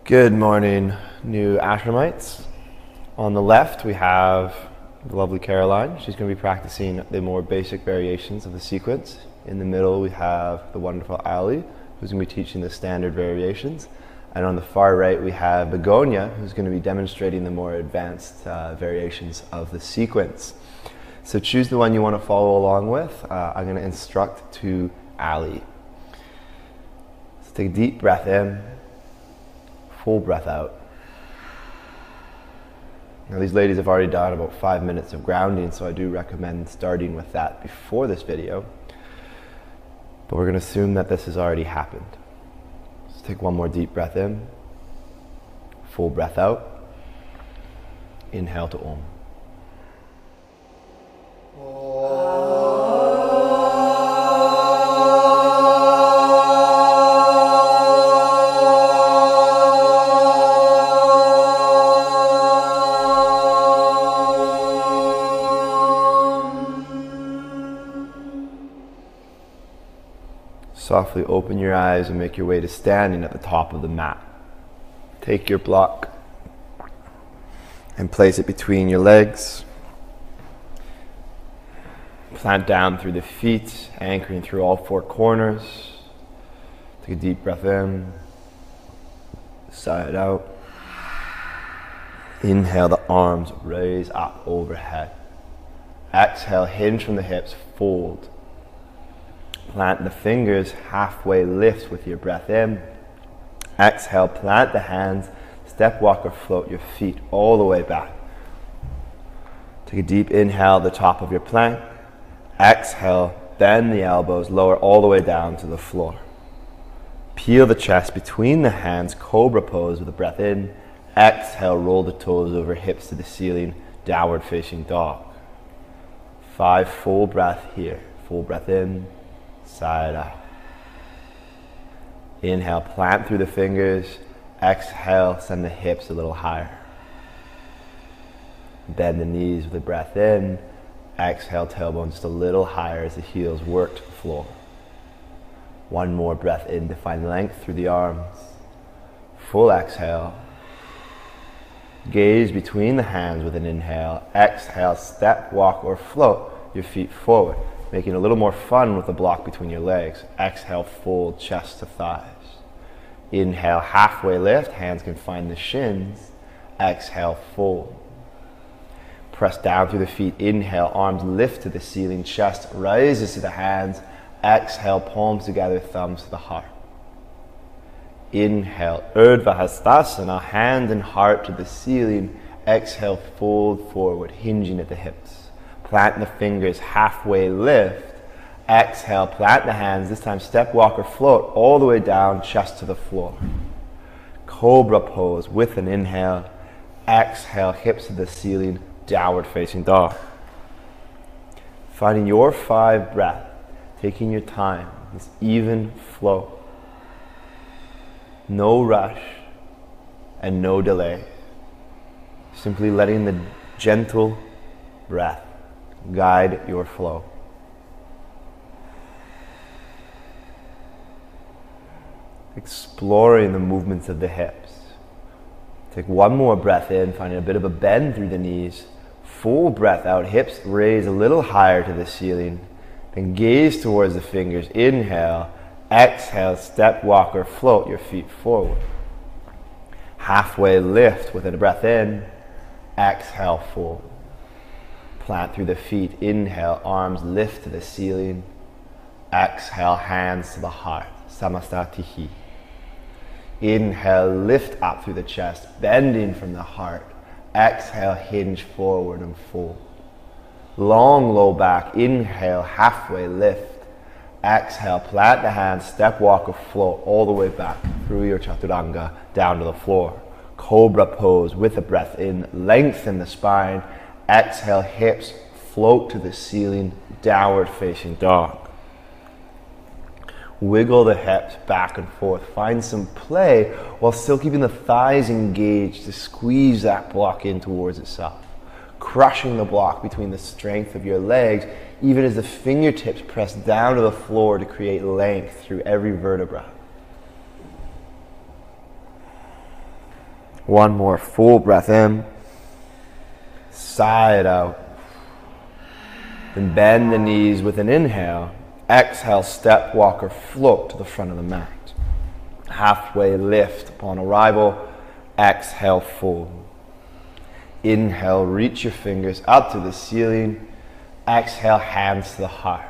Good morning, new ashramites. On the left, we have the lovely Caroline. She's going to be practicing the more basic variations of the sequence. In the middle, we have the wonderful Ali, who's going to be teaching the standard variations. And on the far right, we have Begonia, who's going to be demonstrating the more advanced variations of the sequence. So choose the one you want to follow along with. I'm going to instruct to Ali. So take a deep breath in. Full breath out. Now these ladies have already done about 5 minutes of grounding, so I do recommend starting with that before this video. But we're going to assume that this has already happened. So take one more deep breath in. Full breath out. Inhale to Om. Softly open your eyes and make your way to standing at the top of the mat. Take your block and place it between your legs. Plant down through the feet, anchoring through all four corners. Take a deep breath in, sigh it out. Inhale, the arms raise up overhead. Exhale, hinge from the hips, fold. Plant the fingers, halfway lift with your breath in. Exhale, plant the hands, step, walk, or float your feet all the way back. Take a deep inhale at the top of your plank. Exhale, bend the elbows, lower all the way down to the floor. Peel the chest between the hands, cobra pose with a breath in. Exhale, roll the toes over hips to the ceiling, downward facing dog. 5 full breath here. Full breath in. Side out. Inhale, plant through the fingers. Exhale, send the hips a little higher. Bend the knees with a breath in. Exhale, tailbone just a little higher as the heels work to the floor. One more breath in to find length through the arms. Full exhale. Gaze between the hands with an inhale. Exhale, step, walk, or float your feet forward, making it a little more fun with the block between your legs. Exhale, fold chest to thighs. Inhale, halfway lift, hands can find the shins. Exhale, fold. Press down through the feet. Inhale, arms lift to the ceiling, chest rises to the hands. Exhale, palms together, thumbs to the heart. Inhale, Urdhva Hastasana, hand and heart to the ceiling. Exhale, fold forward, hinging at the hips. Plant the fingers, halfway lift. Exhale, plant the hands, this time step, walk, or float all the way down, chest to the floor. Cobra pose with an inhale. Exhale, hips to the ceiling, downward facing dog. Finding your 5 breaths, taking your time, this even flow. No rush and no delay. Simply letting the gentle breath guide your flow. Exploring the movements of the hips. Take one more breath in, finding a bit of a bend through the knees. Full breath out, hips raise a little higher to the ceiling. Then gaze towards the fingers. Inhale, exhale, step, walk, or float your feet forward. Halfway lift with a breath in. Exhale, fold. Plant through the feet. Inhale, arms lift to the ceiling. Exhale, hands to the heart. Samastatihi. Inhale, lift up through the chest, bending from the heart. Exhale, hinge forward and fold. Long low back. Inhale, halfway lift. Exhale, plant the hands, step, walk, or float all the way back through your chaturanga down to the floor. Cobra pose with a breath in. Lengthen the spine. Exhale, hips float to the ceiling, downward facing dog. Wiggle the hips back and forth. Find some play while still keeping the thighs engaged to squeeze that block in towards itself. Crushing the block between the strength of your legs, even as the fingertips press down to the floor to create length through every vertebra. One more full breath in. Sigh it out. Then bend the knees with an inhale. Exhale, step, walk, or float to the front of the mat. Halfway lift upon arrival. Exhale, fold. Inhale, reach your fingers up to the ceiling. Exhale, hands to the heart.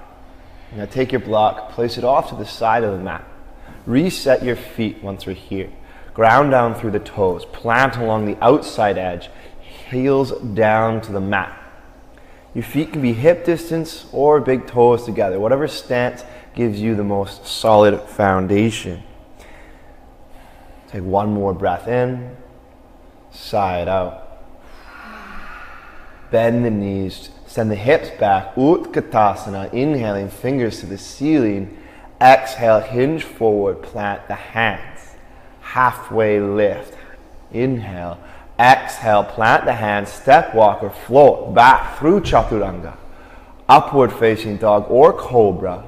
Now take your block, place it off to the side of the mat. Reset your feet once we're here. Ground down through the toes. Plant along the outside edge. Heels down to the mat. Your feet can be hip distance or big toes together. Whatever stance gives you the most solid foundation. Take one more breath in. Sigh it out. Bend the knees. Send the hips back. Utkatasana. Inhaling, fingers to the ceiling. Exhale, hinge forward. Plant the hands. Halfway lift. Inhale. Exhale, plant the hands. Step, walk, or float back through chaturanga. Upward facing dog or cobra.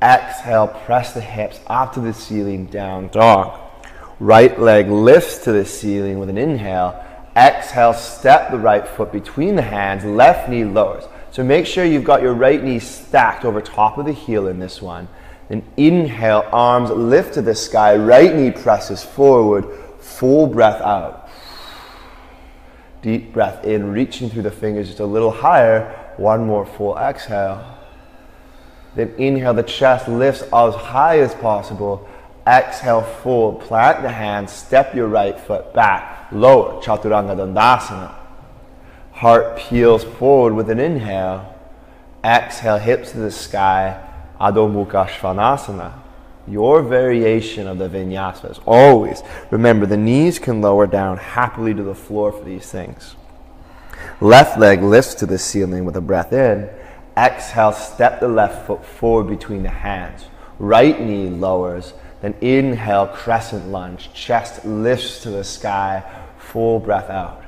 Exhale, press the hips up to the ceiling. Down dog. Right leg lifts to the ceiling with an inhale. Exhale, step the right foot between the hands. Left knee lowers. So make sure you've got your right knee stacked over top of the heel in this one. Then inhale, arms lift to the sky. Right knee presses forward. Full breath out. Deep breath in, reaching through the fingers just a little higher. One more full exhale. Then inhale, the chest lifts as high as possible. Exhale, fold, plant the hands, step your right foot back, lower, chaturanga dandasana. Heart peels forward with an inhale. Exhale, hips to the sky, Adho Mukha Svanasana. Your variation of the vinyasa is always, remember, the knees can lower down happily to the floor for these things. Left leg lifts to the ceiling with a breath in. Exhale, step the left foot forward between the hands. Right knee lowers. Then inhale, crescent lunge. Chest lifts to the sky. Full breath out.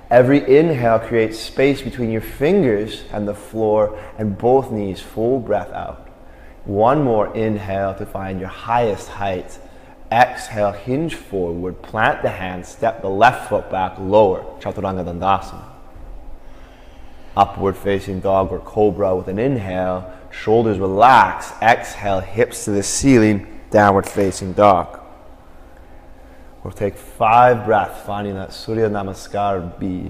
Every inhale creates space between your fingers and the floor and both knees. Full breath out. One more inhale to find your highest height. Exhale, hinge forward. Plant the hands. Step the left foot back. Lower. Chaturanga Dandasana. Upward facing dog or cobra with an inhale. Shoulders relax. Exhale, hips to the ceiling. Downward facing dog. We'll take 5 breaths, finding that Surya Namaskar B.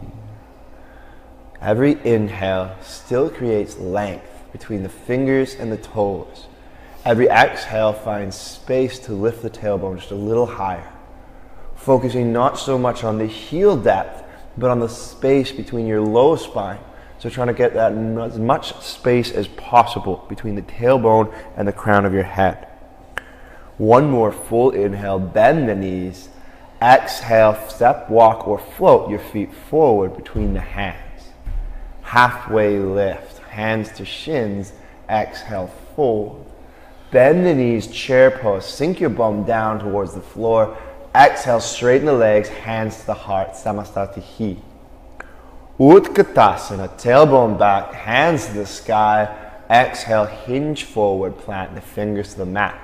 Every inhale still creates length between the fingers and the toes. Every exhale finds space to lift the tailbone just a little higher. Focusing not so much on the heel depth, but on the space between your low spine. So trying to get that as much space as possible between the tailbone and the crown of your head. One more full inhale, bend the knees. Exhale, step, walk, or float your feet forward between the hands. Halfway lift, hands to shins. Exhale, fold. Bend the knees, chair pose. Sink your bum down towards the floor. Exhale, straighten the legs, hands to the heart. Samastatihi. Utkatasana, tailbone back, hands to the sky. Exhale, hinge forward, plant the fingers to the mat.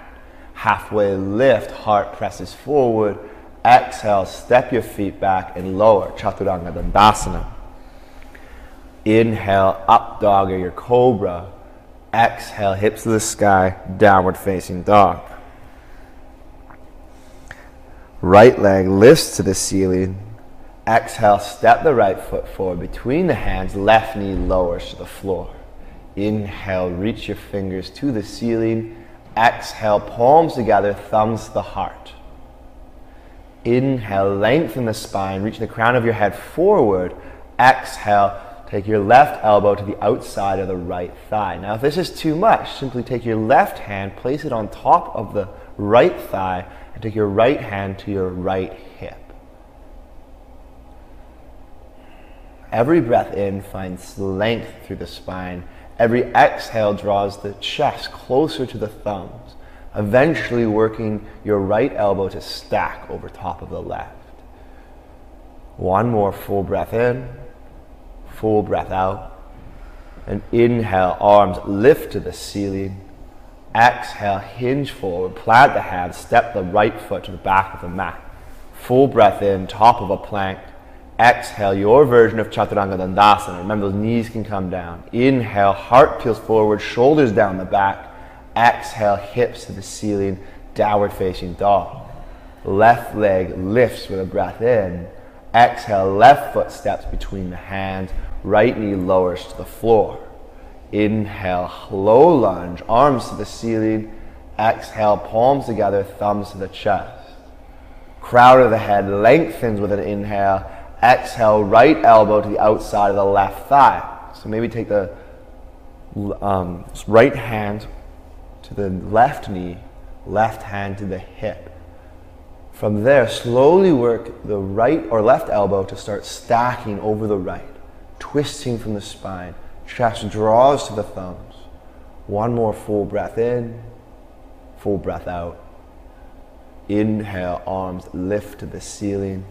Halfway lift, heart presses forward. Exhale, step your feet back and lower, Chaturanga Dandasana. Inhale, up dog or your cobra. Exhale, hips to the sky, downward facing dog. Right leg lifts to the ceiling. Exhale, step the right foot forward between the hands. Left knee lowers to the floor. Inhale, reach your fingers to the ceiling. Exhale, palms together, thumbs to the heart. Inhale, lengthen the spine, reach the crown of your head forward. Exhale, take your left elbow to the outside of the right thigh. Now, if this is too much, simply take your left hand, place it on top of the right thigh, and take your right hand to your right hip. Every breath in finds length through the spine. Every exhale draws the chest closer to the thumbs, eventually working your right elbow to stack over top of the left. One more full breath in, full breath out. And inhale, arms lift to the ceiling. Exhale, hinge forward, plant the hands, step the right foot to the back of the mat. Full breath in, top of a plank. Exhale, your version of Chaturanga Dandasana. Remember, those knees can come down. Inhale, heart peels forward, shoulders down the back. Exhale, hips to the ceiling, downward facing dog. Left leg lifts with a breath in. Exhale, left foot steps between the hands. Right knee lowers to the floor. Inhale, low lunge, arms to the ceiling. Exhale, palms together, thumbs to the chest. Crown of the head lengthens with an inhale. Exhale, right elbow to the outside of the left thigh. So maybe take the right hand to the left knee, left hand to the hip. From there, slowly work the right or left elbow to start stacking over the right, twisting from the spine. Chest draws to the thumbs. One more full breath in, full breath out. Inhale, arms lift to the ceiling.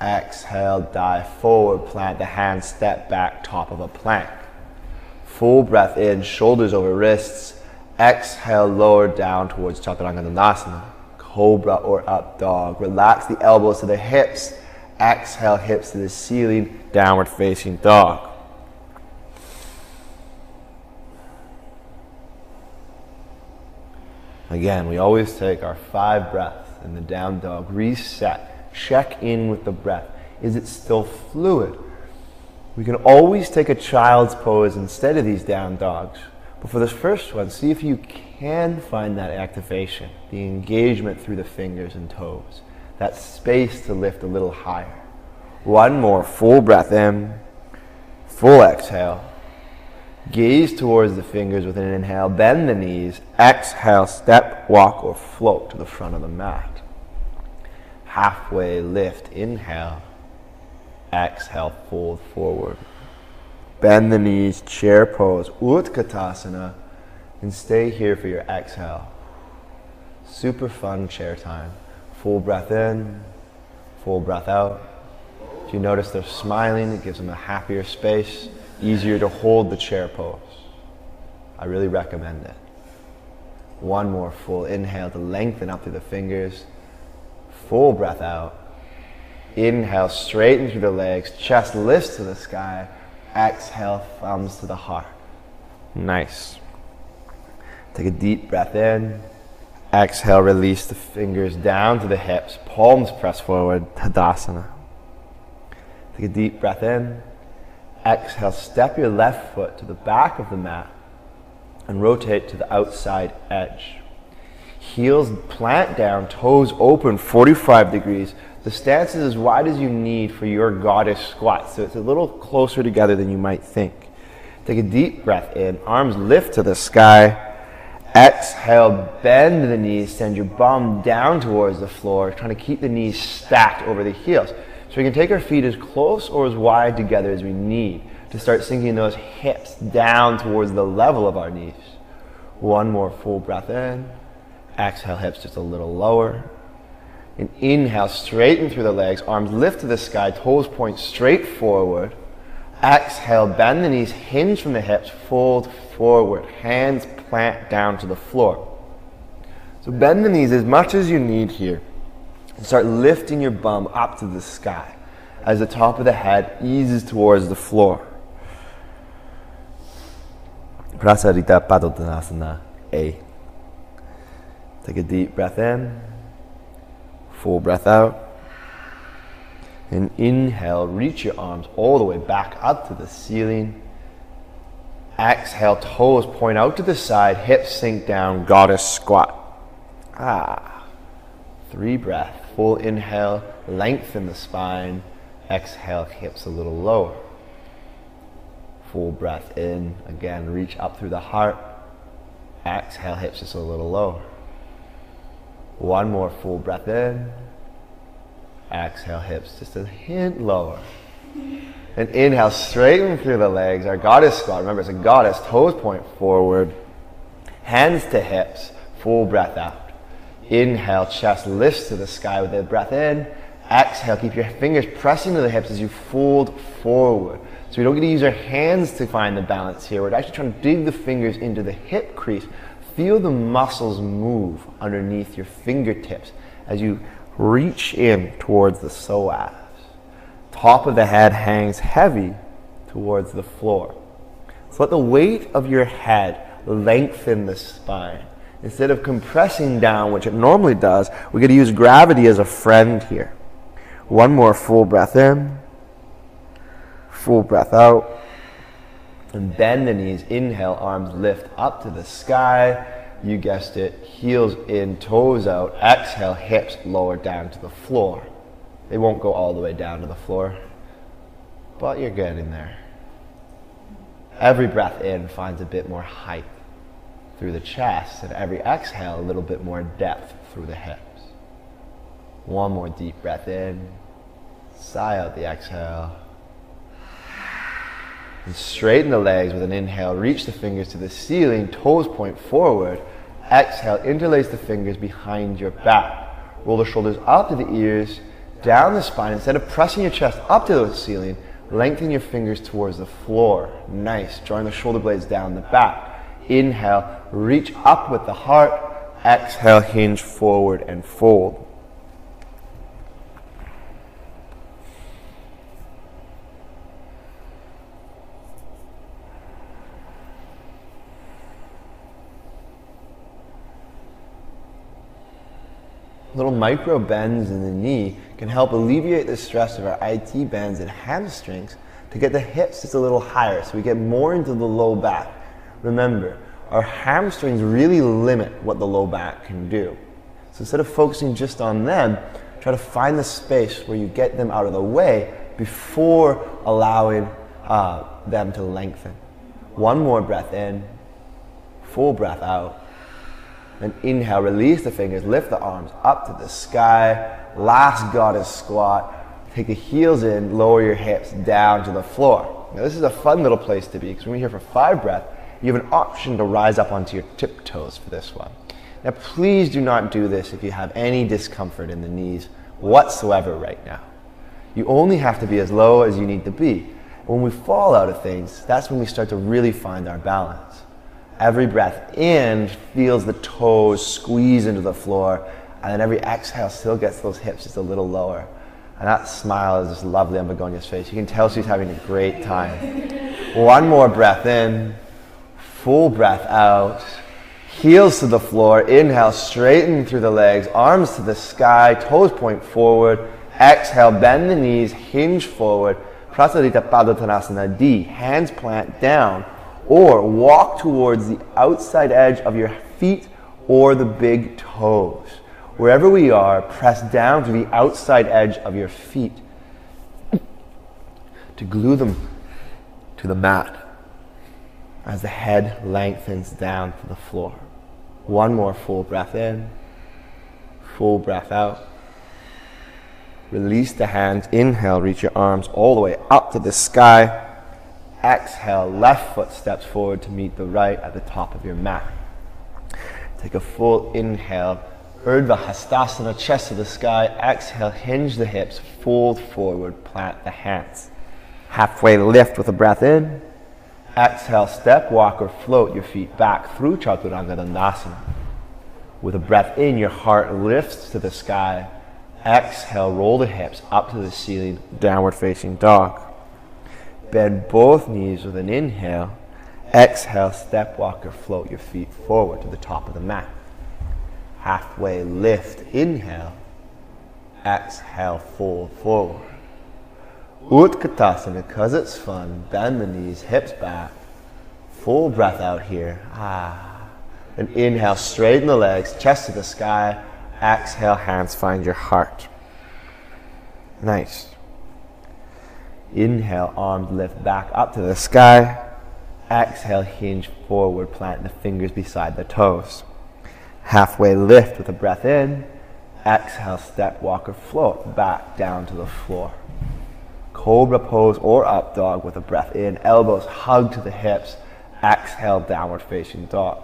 Exhale, dive forward, plant the hands, step back, top of a plank. Full breath in, shoulders over wrists. Exhale, lower down towards Chaturanga Dandasana. Cobra or up dog. Relax the elbows to the hips. Exhale, hips to the ceiling, downward facing dog. Again, we always take our 5 breaths in the down dog. Reset. Check in with the breath. Is it still fluid? We can always take a child's pose instead of these down dogs. But for this first one, see if you can find that activation, the engagement through the fingers and toes, that space to lift a little higher. One more full breath in, full exhale. Gaze towards the fingers with an inhale, bend the knees. Exhale, step, walk, or float to the front of the mat. Halfway lift, inhale. Exhale, fold forward. Bend the knees, chair pose, Utkatasana, and stay here for your exhale. Super fun chair time. Full breath in, full breath out. If you notice they're smiling, it gives them a happier space, easier to hold the chair pose. I really recommend it. One more full inhale to lengthen up through the fingers. Full breath out. Inhale, straighten through the legs, chest lifts to the sky. Exhale, thumbs to the heart. Nice. Take a deep breath in. Exhale, release the fingers down to the hips. Palms press forward, Tadasana. Take a deep breath in. Exhale, step your left foot to the back of the mat and rotate to the outside edge. Heels plant down, toes open 45 degrees. The stance is as wide as you need for your goddess squat, so it's a little closer together than you might think. Take a deep breath in, arms lift to the sky. Exhale, bend the knees, send your bum down towards the floor, trying to keep the knees stacked over the heels. So we can take our feet as close or as wide together as we need to start sinking those hips down towards the level of our knees. One more full breath in. Exhale, hips just a little lower. And inhale, straighten through the legs, arms lift to the sky, toes point straight forward. Exhale, bend the knees, hinge from the hips, fold forward, hands plant down to the floor. So bend the knees as much as you need here. And start lifting your bum up to the sky as the top of the head eases towards the floor. Prasarita Padottanasana A. Take a deep breath in. Full breath out. And inhale, reach your arms all the way back up to the ceiling. Exhale, toes point out to the side, hips sink down, goddess squat. 3 breaths. Full inhale, lengthen the spine. Exhale, hips a little lower. Full breath in. Again, reach up through the heart. Exhale, hips just a little lower. One more full breath in. Exhale, hips just a hint lower. And inhale, straighten through the legs. Our goddess squat. Remember, it's a goddess. Toes point forward. Hands to hips. Full breath out. Inhale, chest lifts to the sky with a breath in. Exhale, keep your fingers pressing to the hips as you fold forward. So we don't get to use our hands to find the balance here. We're actually trying to dig the fingers into the hip crease. Feel the muscles move underneath your fingertips as you Reach in towards the psoas. Top of the head hangs heavy towards the floor. So let the weight of your head lengthen the spine. Instead of compressing down, which it normally does, we're going to use gravity as a friend here. One more full breath in, full breath out. And bend the knees. Inhale, arms lift up to the sky. You guessed it, heels in, toes out. Exhale, hips lower down to the floor. They won't go all the way down to the floor, but you're getting there. Every breath in finds a bit more height through the chest, and every exhale, a little bit more depth through the hips. One more deep breath in. Sigh out the exhale. And straighten the legs with an inhale. Reach the fingers to the ceiling, toes point forward. Exhale, interlace the fingers behind your back. Roll the shoulders up to the ears, down the spine. Instead of pressing your chest up to the ceiling, lengthen your fingers towards the floor. Nice. Drawing the shoulder blades down the back. Inhale, reach up with the heart. Exhale, hinge forward and fold. Little micro bends in the knee can help alleviate the stress of our IT bands and hamstrings to get the hips just a little higher so we get more into the low back. Remember, our hamstrings really limit what the low back can do. So instead of focusing just on them, try to find the space where you get them out of the way before allowing them to lengthen. One more breath in, full breath out. Then inhale, release the fingers, lift the arms up to the sky. Last goddess squat. Take the heels in, lower your hips down to the floor. Now this is a fun little place to be because when we're here for 5 breaths, you have an option to rise up onto your tiptoes for this one. Now please do not do this if you have any discomfort in the knees whatsoever right now. You only have to be as low as you need to be. When we fall out of things, that's when we start to really find our balance. Every breath in feels the toes squeeze into the floor, and then every exhale still gets those hips just a little lower. And that smile is just lovely on Begonia's face. You can tell she's having a great time. One more breath in, full breath out. Heels to the floor, inhale, straighten through the legs, arms to the sky, toes point forward. Exhale, bend the knees, hinge forward. Prasarita Padottanasana D, hands plant down. Or walk towards the outside edge of your feet or the big toes. Wherever we are, press down to the outside edge of your feet to glue them to the mat as the head lengthens down to the floor. One more full breath in, full breath out. Release the hands. Inhale, reach your arms all the way up to the sky. Exhale, left foot steps forward to meet the right at the top of your mat. Take a full inhale, Urdhva Hastasana, chest to the sky. Exhale, hinge the hips, fold forward, plant the hands. Halfway lift with a breath in. Exhale, step, walk or float your feet back through Chaturanga Dandasana. With a breath in, your heart lifts to the sky. Exhale, roll the hips up to the ceiling, downward facing dog. Bend both knees with an inhale. Exhale, step, walk, or float your feet forward to the top of the mat. Halfway lift, inhale. Exhale, fold forward. Utkatasana, because it's fun. Bend the knees, hips back. Full breath out here. Then inhale, straighten the legs, chest to the sky. Exhale, hands find your heart. Nice. Inhale, arms lift back up to the sky. Exhale, hinge forward, plant the fingers beside the toes. Halfway lift with a breath in. Exhale, step, walk or float back down to the floor. Cobra pose or up dog with a breath in. Elbows hug to the hips. Exhale, downward facing dog.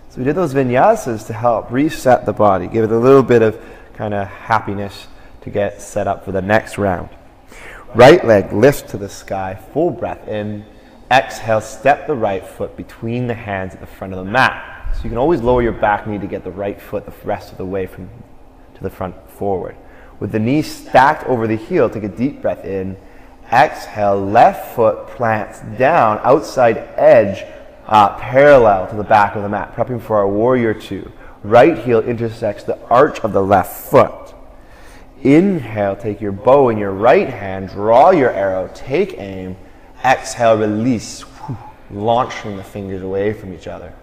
So we did those vinyasas to help reset the body, give it a little bit of kind of happiness to get set up for the next round. Right leg lifts to the sky, full breath in. Exhale, step the right foot between the hands at the front of the mat. So you can always lower your back knee to get the right foot the rest of the way to to the front forward. With the knee stacked over the heel, take a deep breath in. Exhale, left foot plants down, outside edge parallel to the back of the mat, prepping for our warrior two. Right heel intersects the arch of the left foot. Inhale, take your bow in your right hand, draw your arrow, take aim. Exhale, release, launching the fingers away from each other.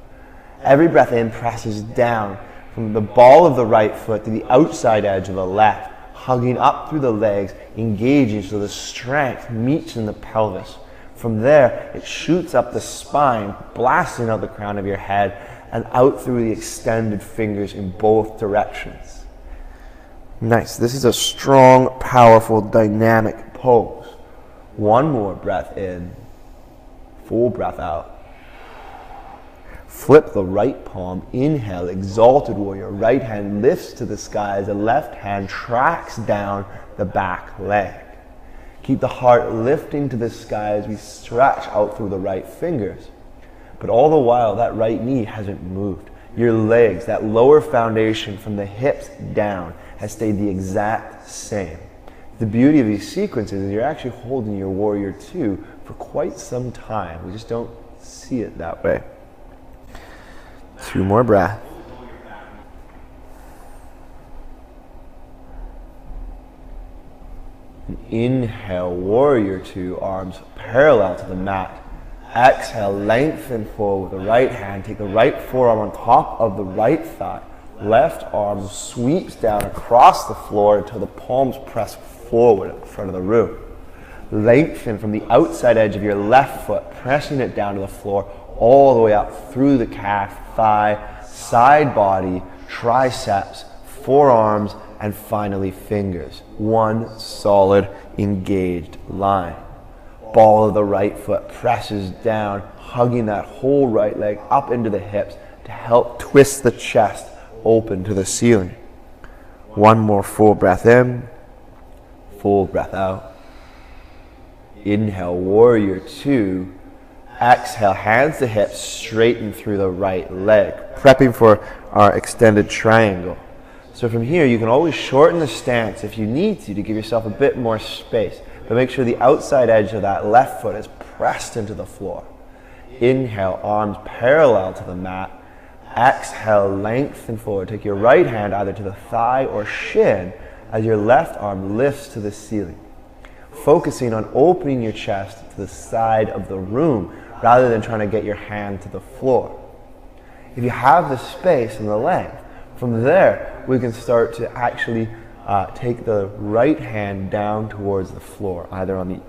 Every breath in presses down from the ball of the right foot to the outside edge of the left, hugging up through the legs, engaging so the strength meets in the pelvis. From there, it shoots up the spine, blasting out the crown of your head and out through the extended fingers in both directions. Nice. This is a strong, powerful, dynamic pose. One more breath in, full breath out. Flip the right palm, inhale, exalted warrior. Right hand lifts to the sky as the left hand tracks down the back leg. Keep the heart lifting to the sky as we stretch out through the right fingers. But all the while, that right knee hasn't moved. Your legs, that lower foundation from the hips down, has stayed the exact same. The beauty of these sequences is you're actually holding your warrior two for quite some time. We just don't see it that way. 2 more breaths. Inhale, warrior two, arms parallel to the mat. Exhale, lengthen forward with the right hand. Take the right forearm on top of the right thigh. Left arm sweeps down across the floor until the palms press forward at the front of the room. Lengthen from the outside edge of your left foot, pressing it down to the floor, all the way up through the calf, thigh, side body, triceps, forearms, and finally fingers. One solid, engaged line. Ball of the right foot presses down, hugging that whole right leg up into the hips to help twist the chest open to the ceiling. One more full breath in, full breath out. Inhale, warrior two. Exhale, hands to hips, straighten through the right leg, prepping for our extended triangle. So from here, you can always shorten the stance if you need to give yourself a bit more space, but make sure the outside edge of that left foot is pressed into the floor. Inhale, arms parallel to the mat. Exhale, lengthen forward. Take your right hand either to the thigh or shin as your left arm lifts to the ceiling, focusing on opening your chest to the side of the room rather than trying to get your hand to the floor. If you have the space and the length, from there we can start to actually take the right hand down towards the floor, either on the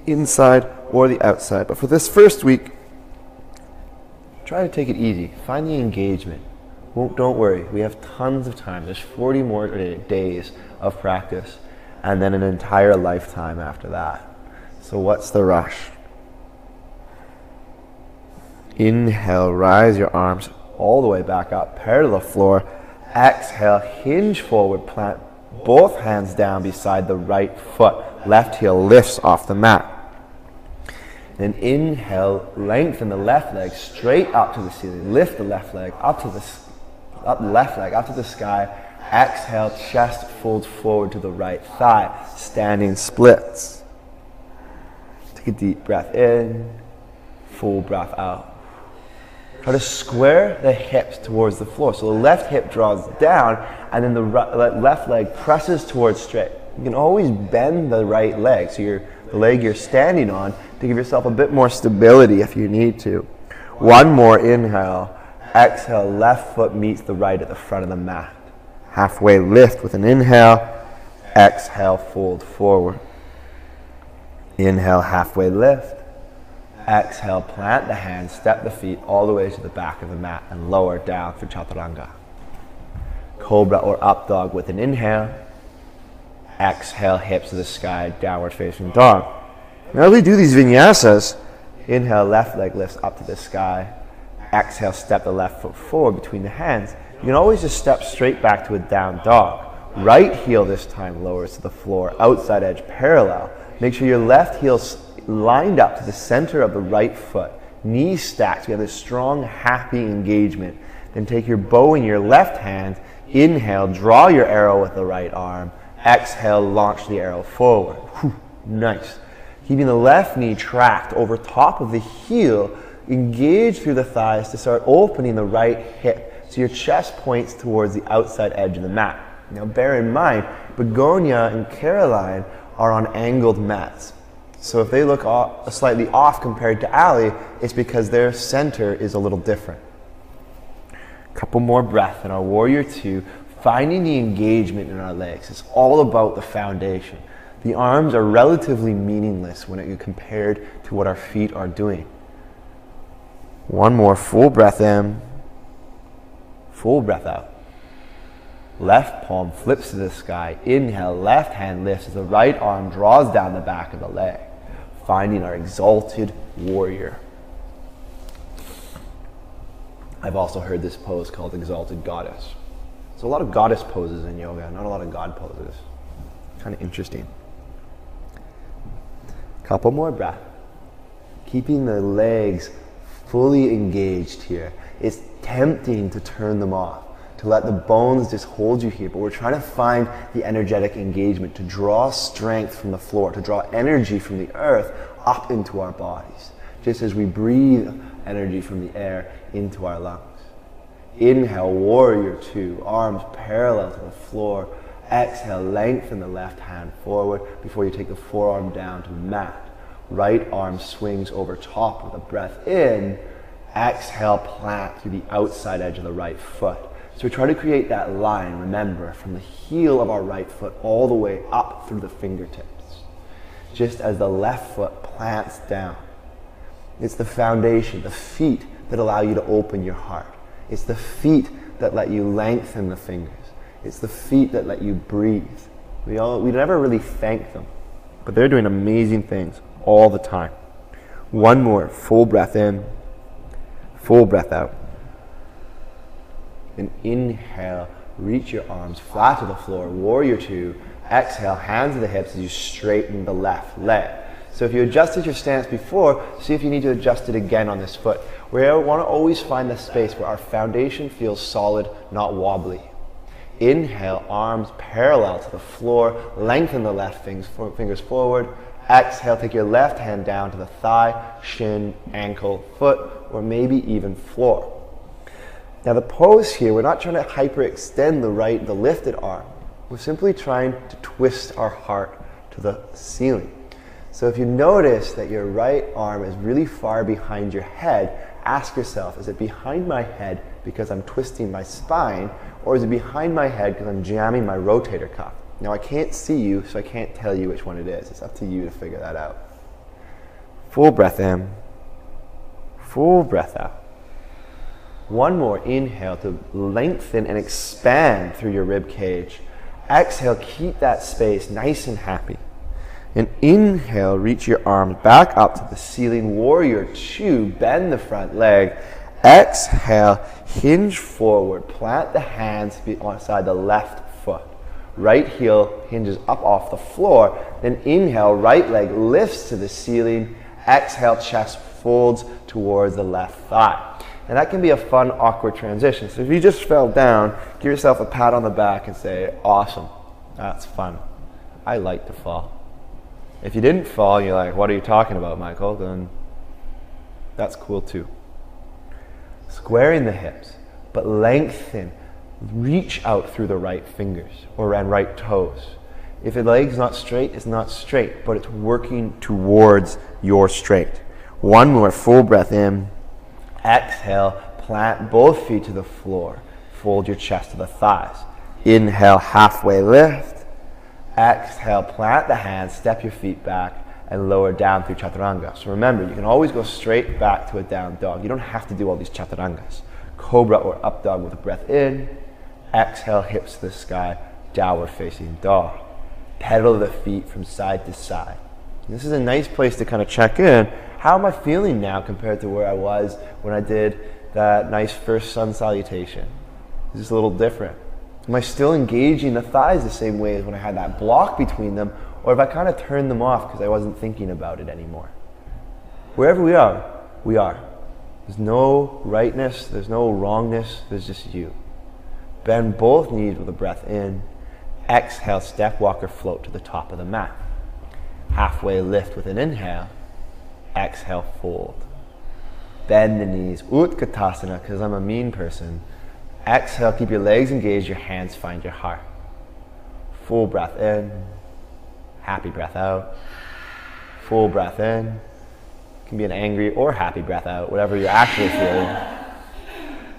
inside or the outside. But for this first week, try to take it easy. Find the engagement. Don't worry, we have tons of time. There's 40 more days of practice and then an entire lifetime after that. So what's the rush? Inhale, rise your arms all the way back up, parallel to the floor. Exhale, hinge forward, plant both hands down beside the right foot. Left heel lifts off the mat. Then inhale, lengthen the left leg straight up to the ceiling. Lift the left leg up to the sky. Exhale, chest folds forward to the right thigh. Standing splits. Take a deep breath in, full breath out. Try to square the hips towards the floor. So the left hip draws down and then the left leg presses towards straight. You can always bend the right leg, so the leg you're standing on, to give yourself a bit more stability if you need to. One more inhale. Exhale, left foot meets the right at the front of the mat. Halfway lift with an inhale. Exhale, fold forward. Inhale, halfway lift. Exhale, plant the hands, step the feet all the way to the back of the mat and lower down for chaturanga. Cobra or up dog with an inhale. Exhale, hips to the sky, downward facing dog. Now as we do these vinyasas, inhale, left leg lifts up to the sky. Exhale, step the left foot forward between the hands. You can always just step straight back to a down dog. Right heel this time lowers to the floor, outside edge parallel. Make sure your left heel's lined up to the center of the right foot. Knees stacked. You have this strong, happy engagement. Then take your bow in your left hand. Inhale, draw your arrow with the right arm. Exhale, launch the arrow forward. Whew, nice. Keeping the left knee tracked over top of the heel, engage through the thighs to start opening the right hip so your chest points towards the outside edge of the mat. Now bear in mind, Begonia and Caroline are on angled mats. So if they look slightly off compared to Ali, it's because their center is a little different. Couple more breaths in our warrior two, finding the engagement in our legs. It's all about the foundation. The arms are relatively meaningless when it compared to what our feet are doing. One more full breath in, full breath out. Left palm flips to the sky. Inhale, left hand lifts as the right arm draws down the back of the leg, finding our exalted warrior. I've also heard this pose called exalted goddess. There's a lot of goddess poses in yoga, not a lot of god poses. Kind of interesting. Couple more breaths. Keeping the legs fully engaged here. It's tempting to turn them off, to let the bones just hold you here, but we're trying to find the energetic engagement, to draw strength from the floor, to draw energy from the earth up into our bodies, just as we breathe energy from the air into our lungs. Inhale, warrior two, arms parallel to the floor. Exhale, lengthen the left hand forward before you take the forearm down to the mat. Right arm swings over top with a breath in. Exhale, plant through the outside edge of the right foot. So we try to create that line, remember, from the heel of our right foot all the way up through the fingertips, just as the left foot plants down. It's the foundation, the feet that allow you to open your heart. It's the feet that let you lengthen the fingers. It's the feet that let you breathe. We never really thank them, but they're doing amazing things all the time. One more, full breath in, full breath out. And inhale, reach your arms flat to the floor, warrior two. Exhale, hands to the hips as you straighten the left leg. So if you adjusted your stance before, see if you need to adjust it again on this foot. We want to always find the space where our foundation feels solid, not wobbly. Inhale, arms parallel to the floor, lengthen the left fingers forward. Exhale, take your left hand down to the thigh, shin, ankle, foot, or maybe even floor. Now the pose here, we're not trying to hyperextend the lifted arm. We're simply trying to twist our heart to the ceiling. So if you notice that your right arm is really far behind your head, ask yourself, is it behind my head because I'm twisting my spine, or is it behind my head because I'm jamming my rotator cuff? Now I can't see you, so I can't tell you which one it is. It's up to you to figure that out. Full breath in, full breath out. One more inhale to lengthen and expand through your rib cage. Exhale, keep that space nice and happy. And inhale, reach your arms back up to the ceiling, warrior two, bend the front leg. Exhale, hinge forward, plant the hands beside the left foot. Right heel hinges up off the floor. Then inhale, right leg lifts to the ceiling. Exhale, chest folds towards the left thigh. And that can be a fun, awkward transition. So if you just fell down, give yourself a pat on the back and say, awesome, that's fun. I like to fall. If you didn't fall, you're like, what are you talking about, Michael? Then that's cool too. Squaring the hips, but lengthen. Reach out through the right fingers and right toes. If the leg's not straight, it's not straight, but it's working towards your straight. One more full breath in. Exhale, plant both feet to the floor. Fold your chest to the thighs. Inhale, halfway lift. Exhale, plant the hands, step your feet back, and lower down through chaturanga. So remember, you can always go straight back to a down dog. You don't have to do all these chaturangas. Cobra or up dog with a breath in. Exhale, hips to the sky, downward facing dog. Pedal the feet from side to side. This is a nice place to kind of check in. How am I feeling now compared to where I was when I did that nice first sun salutation? Is this a little different? Am I still engaging the thighs the same way as when I had that block between them, or have I kind of turned them off because I wasn't thinking about it anymore? Wherever we are, we are. There's no rightness, there's no wrongness, there's just you. Bend both knees with a breath in. Exhale, step, walk, or float to the top of the mat. Halfway lift with an inhale. Exhale, fold. Bend the knees, Utkatasana, because I'm a mean person. Exhale, keep your legs engaged, your hands find your heart. Full breath in, happy breath out. Full breath in. It can be an angry or happy breath out, whatever you're actually feeling.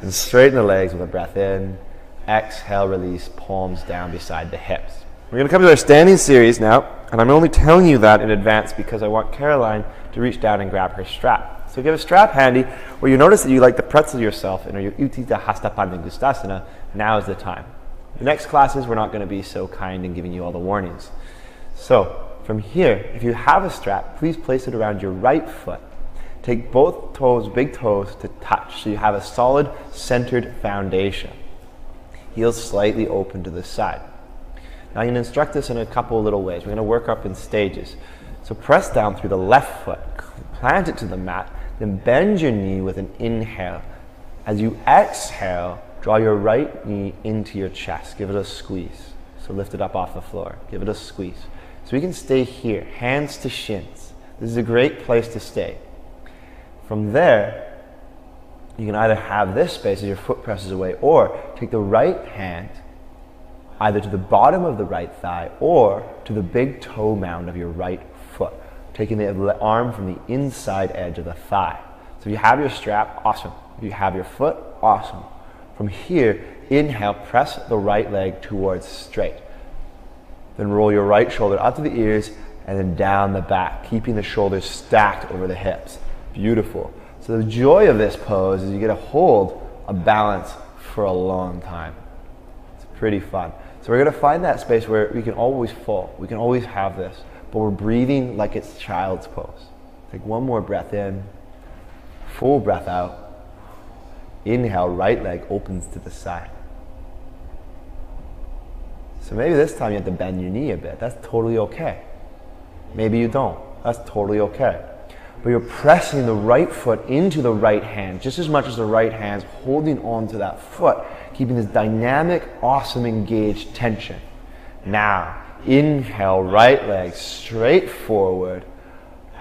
And straighten the legs with a breath in. Exhale, release, palms down beside the hips. We're going to come to our standing series now, and I'm only telling you that in advance because I want Caroline to reach down and grab her strap. So if you have a strap handy, or you notice that you like to pretzel yourself in your Uttita Hasta Padangustasana, now is the time. The next classes, we're not going to be so kind in giving you all the warnings. So from here, if you have a strap, please place it around your right foot. Take both toes, big toes, to touch so you have a solid centered foundation. Heels slightly open to the side. Now you can instruct this in a couple of little ways. We're going to work up in stages. So press down through the left foot, plant it to the mat, then bend your knee with an inhale. As you exhale, draw your right knee into your chest. Give it a squeeze. So lift it up off the floor. Give it a squeeze. So we can stay here, hands to shins. This is a great place to stay. From there, you can either have this space as your foot presses away, or take the right hand either to the bottom of the right thigh or to the big toe mound of your right foot, taking the arm from the inside edge of the thigh. So if you have your strap, awesome. If you have your foot, awesome. From here, inhale, press the right leg towards straight. Then roll your right shoulder up to the ears and then down the back, keeping the shoulders stacked over the hips. Beautiful. So the joy of this pose is you get to hold a balance for a long time. It's pretty fun. So we're going to find that space where we can always fall. We can always have this, but we're breathing like it's child's pose. Take one more breath in, full breath out. Inhale, right leg opens to the side. So maybe this time you have to bend your knee a bit. That's totally okay. Maybe you don't. That's totally okay. But you're pressing the right foot into the right hand just as much as the right hand's holding on to that foot, keeping this dynamic, awesome, engaged tension. Now, inhale, right leg straight forward.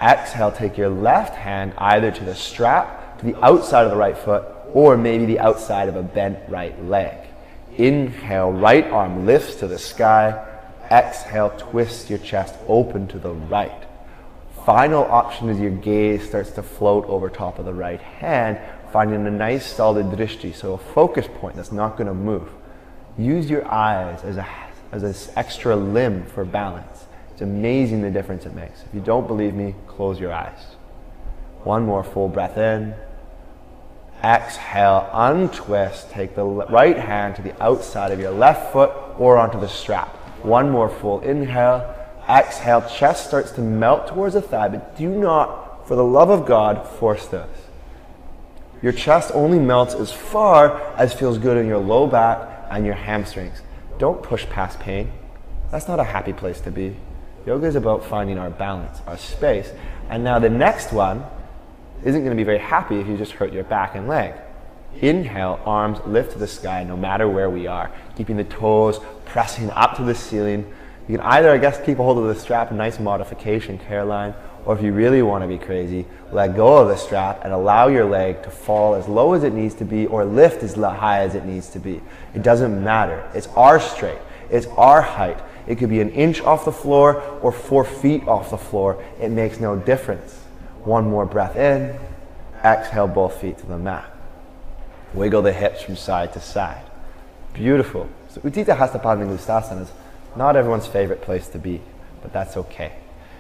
Exhale, take your left hand either to the strap, to the outside of the right foot, or maybe the outside of a bent right leg. Inhale, right arm lifts to the sky. Exhale, twist your chest open to the right. Final option is your gaze starts to float over top of the right hand, finding a nice solid drishti, so a focus point that's not going to move. Use your eyes as an extra limb for balance. It's amazing the difference it makes. If you don't believe me, close your eyes. One more full breath in. Exhale, untwist. Take the right hand to the outside of your left foot or onto the strap. One more full inhale. Exhale, chest starts to melt towards the thigh, but do not, for the love of God, force this. Your chest only melts as far as feels good in your low back and your hamstrings. Don't push past pain. That's not a happy place to be. Yoga is about finding our balance, our space. And now the next one isn't going to be very happy if you just hurt your back and leg. Inhale, arms lift to the sky no matter where we are, keeping the toes pressing up to the ceiling. You can either, I guess, keep a hold of the strap, a nice modification, Caroline, or if you really want to be crazy, let go of the strap and allow your leg to fall as low as it needs to be or lift as high as it needs to be. It doesn't matter. It's our straight. It's our height. It could be an inch off the floor or 4 feet off the floor. It makes no difference. One more breath in. Exhale, both feet to the mat. Wiggle the hips from side to side. Beautiful. So Uttita Hasta Padangustasana is not everyone's favorite place to be, but that's okay.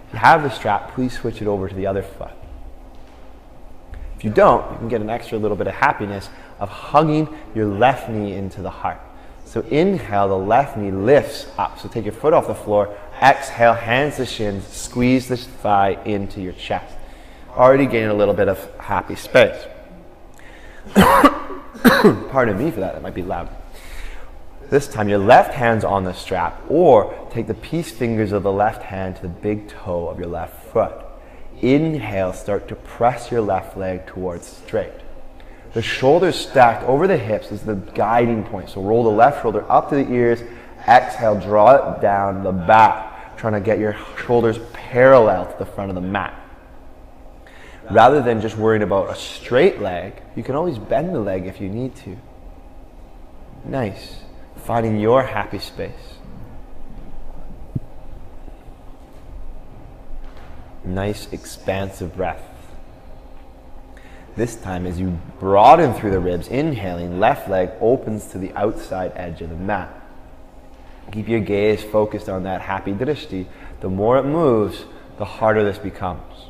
If you have the strap, please switch it over to the other foot. If you don't, you can get an extra little bit of happiness of hugging your left knee into the heart. So inhale, the left knee lifts up. So take your foot off the floor. Exhale, hands to shins, squeeze the thigh into your chest. Already gain a little bit of happy space. Pardon me for that, that might be loud. This time your left hand's on the strap, or take the peace fingers of the left hand to the big toe of your left foot. Inhale, start to press your left leg towards straight. The shoulders stacked over the hips is the guiding point. So roll the left shoulder up to the ears. Exhale, draw it down the back, trying to get your shoulders parallel to the front of the mat. Rather than just worrying about a straight leg, you can always bend the leg if you need to. Nice. Finding your happy space. Nice, expansive breath. This time, as you broaden through the ribs, inhaling, left leg opens to the outside edge of the mat. Keep your gaze focused on that happy drishti. The more it moves, the harder this becomes.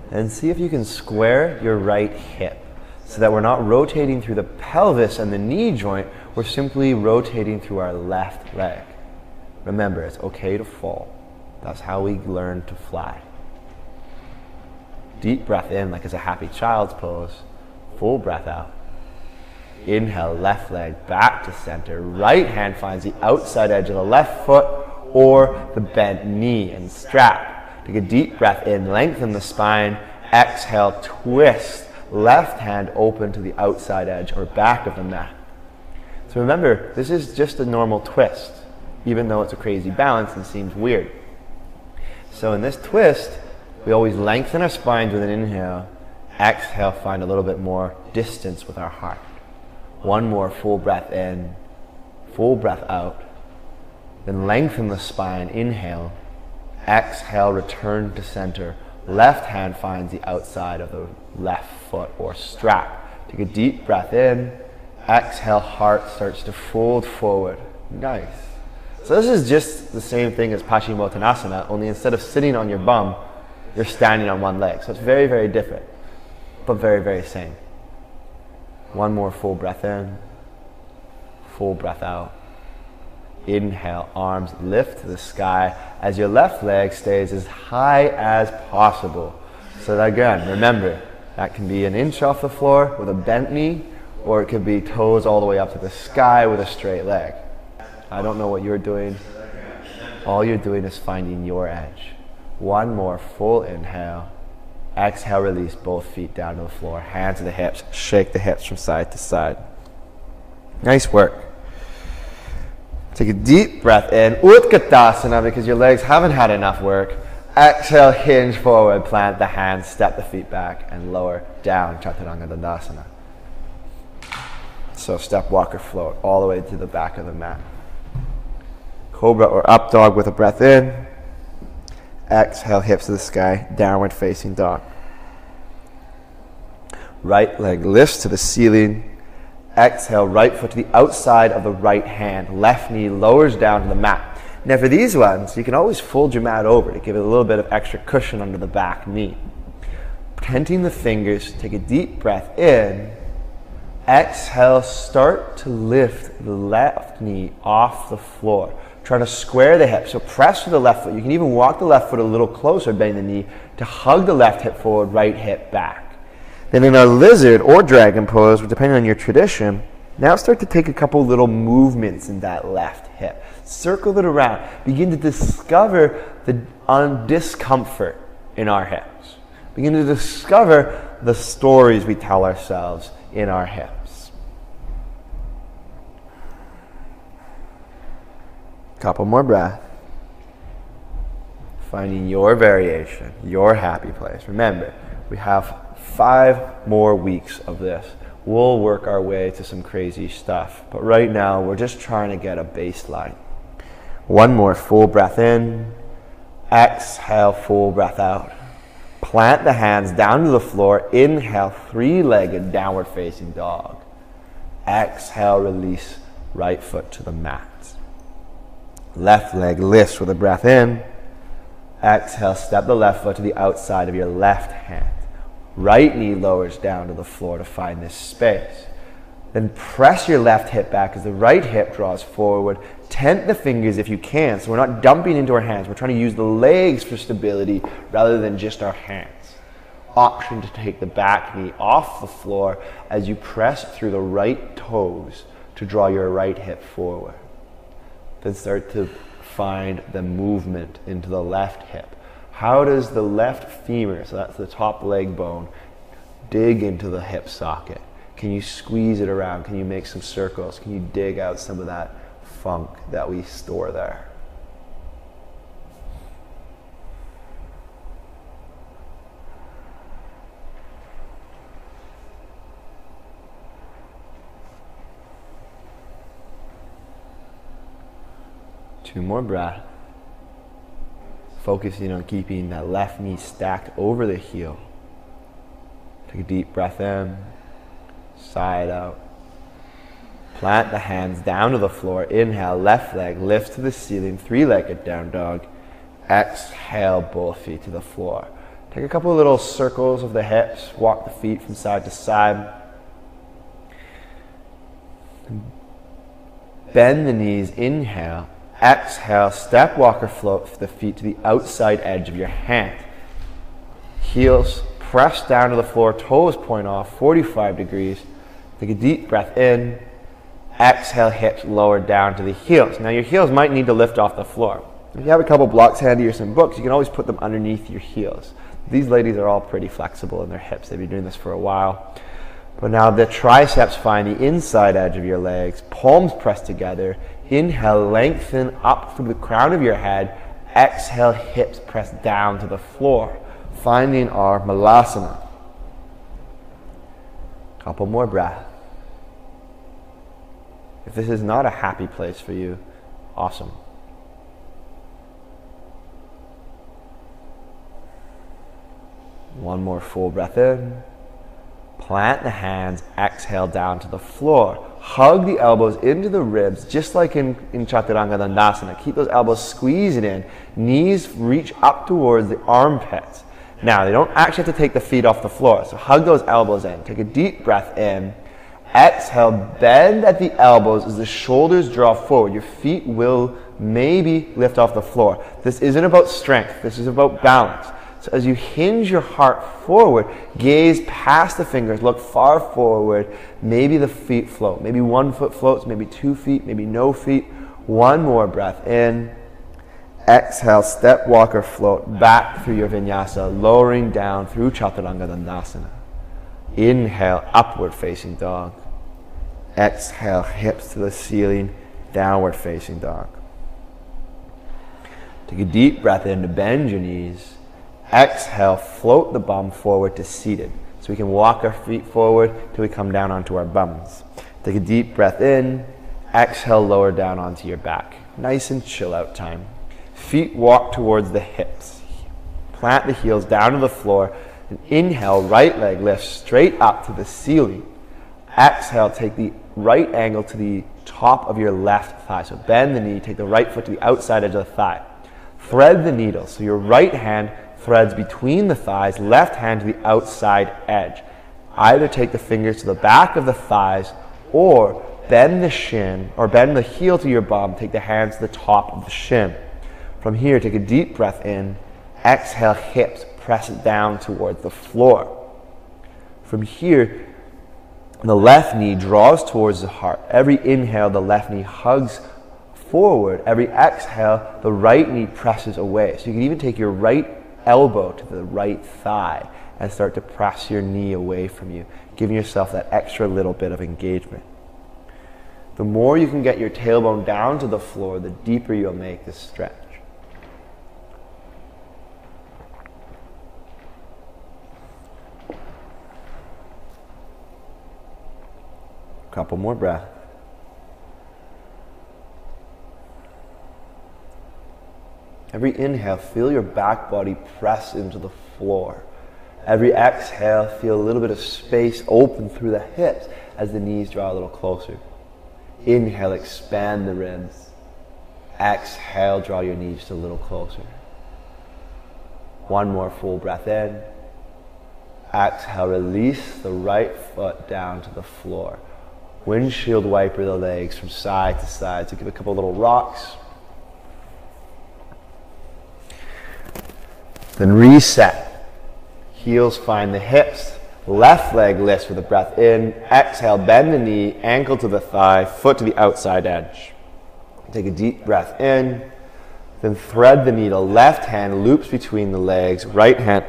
And see if you can square your right hip so that we're not rotating through the pelvis and the knee joint, we're simply rotating through our left leg. Remember, it's okay to fall. That's how we learn to fly. Deep breath in, like it's a happy child's pose. Full breath out. Inhale, left leg back to center. Right hand finds the outside edge of the left foot or the bent knee and strap. Take a deep breath in, lengthen the spine. Exhale, twist. Left hand open to the outside edge or back of the mat. So remember, this is just a normal twist, even though it's a crazy balance and seems weird. So in this twist, we always lengthen our spines with an inhale. Exhale, find a little bit more distance with our heart. One more full breath in, full breath out. Then lengthen the spine, inhale. Exhale, return to center. Left hand finds the outside of the left foot or strap. Take a deep breath in. Exhale, heart starts to fold forward. Nice. So this is just the same thing as Paschimottanasana, only instead of sitting on your bum, you're standing on one leg. So it's very, very different, but very, very same. One more full breath in, full breath out. Inhale, arms lift to the sky as your left leg stays as high as possible. So that, again, remember, that can be an inch off the floor with a bent knee, or it could be toes all the way up to the sky with a straight leg. I don't know what you're doing. All you're doing is finding your edge. One more full inhale. Exhale, release both feet down to the floor. Hands to the hips. Shake the hips from side to side. Nice work. Take a deep breath in. Utkatasana, because your legs haven't had enough work. Exhale, hinge forward. Plant the hands. Step the feet back and lower down. Chaturanga Dandasana. So step, walk, or float all the way to the back of the mat. Cobra or up dog with a breath in. Exhale, hips to the sky, downward facing dog. Right leg lifts to the ceiling. Exhale, right foot to the outside of the right hand. Left knee lowers down to the mat. Now for these ones, you can always fold your mat over to give it a little bit of extra cushion under the back knee. Tenting the fingers, take a deep breath in. Exhale, start to lift the left knee off the floor. Trying to square the hip, so press with the left foot. You can even walk the left foot a little closer, bend the knee to hug the left hip forward, right hip back. Then in our lizard or dragon pose, depending on your tradition, now start to take a couple little movements in that left hip. Circle it around. Begin to discover the discomfort in our hips. Begin to discover the stories we tell ourselves in our hips. Couple more breaths. Finding your variation, your happy place. Remember, we have 5 more weeks of this. We'll work our way to some crazy stuff. But right now, we're just trying to get a baseline. One more full breath in. Exhale, full breath out. Plant the hands down to the floor. Inhale, 3-legged downward facing dog. Exhale, release right foot to the mat. Left leg lifts with a breath in. Exhale, step the left foot to the outside of your left hand. Right knee lowers down to the floor to find this space. Then press your left hip back as the right hip draws forward. Tent the fingers if you can, so we're not dumping into our hands. We're trying to use the legs for stability rather than just our hands. Option to take the back knee off the floor as you press through the right toes to draw your right hip forward. Then start to find the movement into the left hip. How does the left femur, so that's the top leg bone, dig into the hip socket? Can you squeeze it around? Can you make some circles? Can you dig out some of that funk that we store there? Two more breaths. Focusing on keeping that left knee stacked over the heel. Take a deep breath in, side out. Plant the hands down to the floor. Inhale, left leg lifts to the ceiling, three-legged down dog. Exhale, both feet to the floor. Take a couple of little circles of the hips, walk the feet from side to side. Bend the knees, inhale. Exhale, step, walk, or float the feet to the outside edge of your hand. Heels press down to the floor, toes point off, 45 degrees. Take a deep breath in. Exhale, hips lower down to the heels. Now your heels might need to lift off the floor. If you have a couple blocks handy or some books, you can always put them underneath your heels. These ladies are all pretty flexible in their hips. They've been doing this for a while. But now the triceps find the inside edge of your legs, palms press together. Inhale, lengthen up through the crown of your head. Exhale, hips press down to the floor, finding our malasana. Couple more breaths. If this is not a happy place for you, awesome. One more full breath in. Plant the hands, exhale down to the floor. Hug the elbows into the ribs, just like in Chaturanga Dandasana. Keep those elbows squeezed in. Knees reach up towards the armpits. Now, they don't actually have to take the feet off the floor, so hug those elbows in. Take a deep breath in. Exhale, bend at the elbows as the shoulders draw forward. Your feet will maybe lift off the floor. This isn't about strength. This is about balance. So as you hinge your heart forward, gaze past the fingers, look far forward. Maybe the feet float. Maybe 1 foot floats, maybe 2 feet, maybe no feet. One more breath in. Exhale, step, walk, or float back through your vinyasa, lowering down through Chaturanga Dandasana. Inhale, upward facing dog. Exhale, hips to the ceiling, downward facing dog. Take a deep breath in to bend your knees. Exhale, float the bum forward to seated. So we can walk our feet forward till we come down onto our bums. Take a deep breath in. Exhale, lower down onto your back. Nice and chill out time. Feet walk towards the hips. Plant the heels down to the floor. And inhale, right leg lifts straight up to the ceiling. Exhale, take the right angle to the top of your left thigh. So bend the knee, take the right foot to the outside edge of the thigh. Thread the needle. So your right hand threads between the thighs, left hand to the outside edge. Either take the fingers to the back of the thighs or bend the shin or bend the heel to your bum. Take the hands to the top of the shin. From here, take a deep breath in. Exhale, hips press it down towards the floor. From here, the left knee draws towards the heart. Every inhale, the left knee hugs forward. Every exhale, the right knee presses away. So you can even take your right elbow to the right thigh and start to press your knee away from you, giving yourself that extra little bit of engagement. The more you can get your tailbone down to the floor, the deeper you'll make this stretch. Couple more breaths. Every inhale, feel your back body press into the floor. Every exhale, feel a little bit of space open through the hips as the knees draw a little closer. Inhale, expand the ribs. Exhale, draw your knees just a little closer. One more full breath in. Exhale, release the right foot down to the floor. Windshield wiper the legs from side to side. So give a couple little rocks. Then reset. Heels find the hips. Left leg lifts with a breath in. Exhale, bend the knee, ankle to the thigh, foot to the outside edge. Take a deep breath in. Then thread the needle. Left hand loops between the legs. Right hand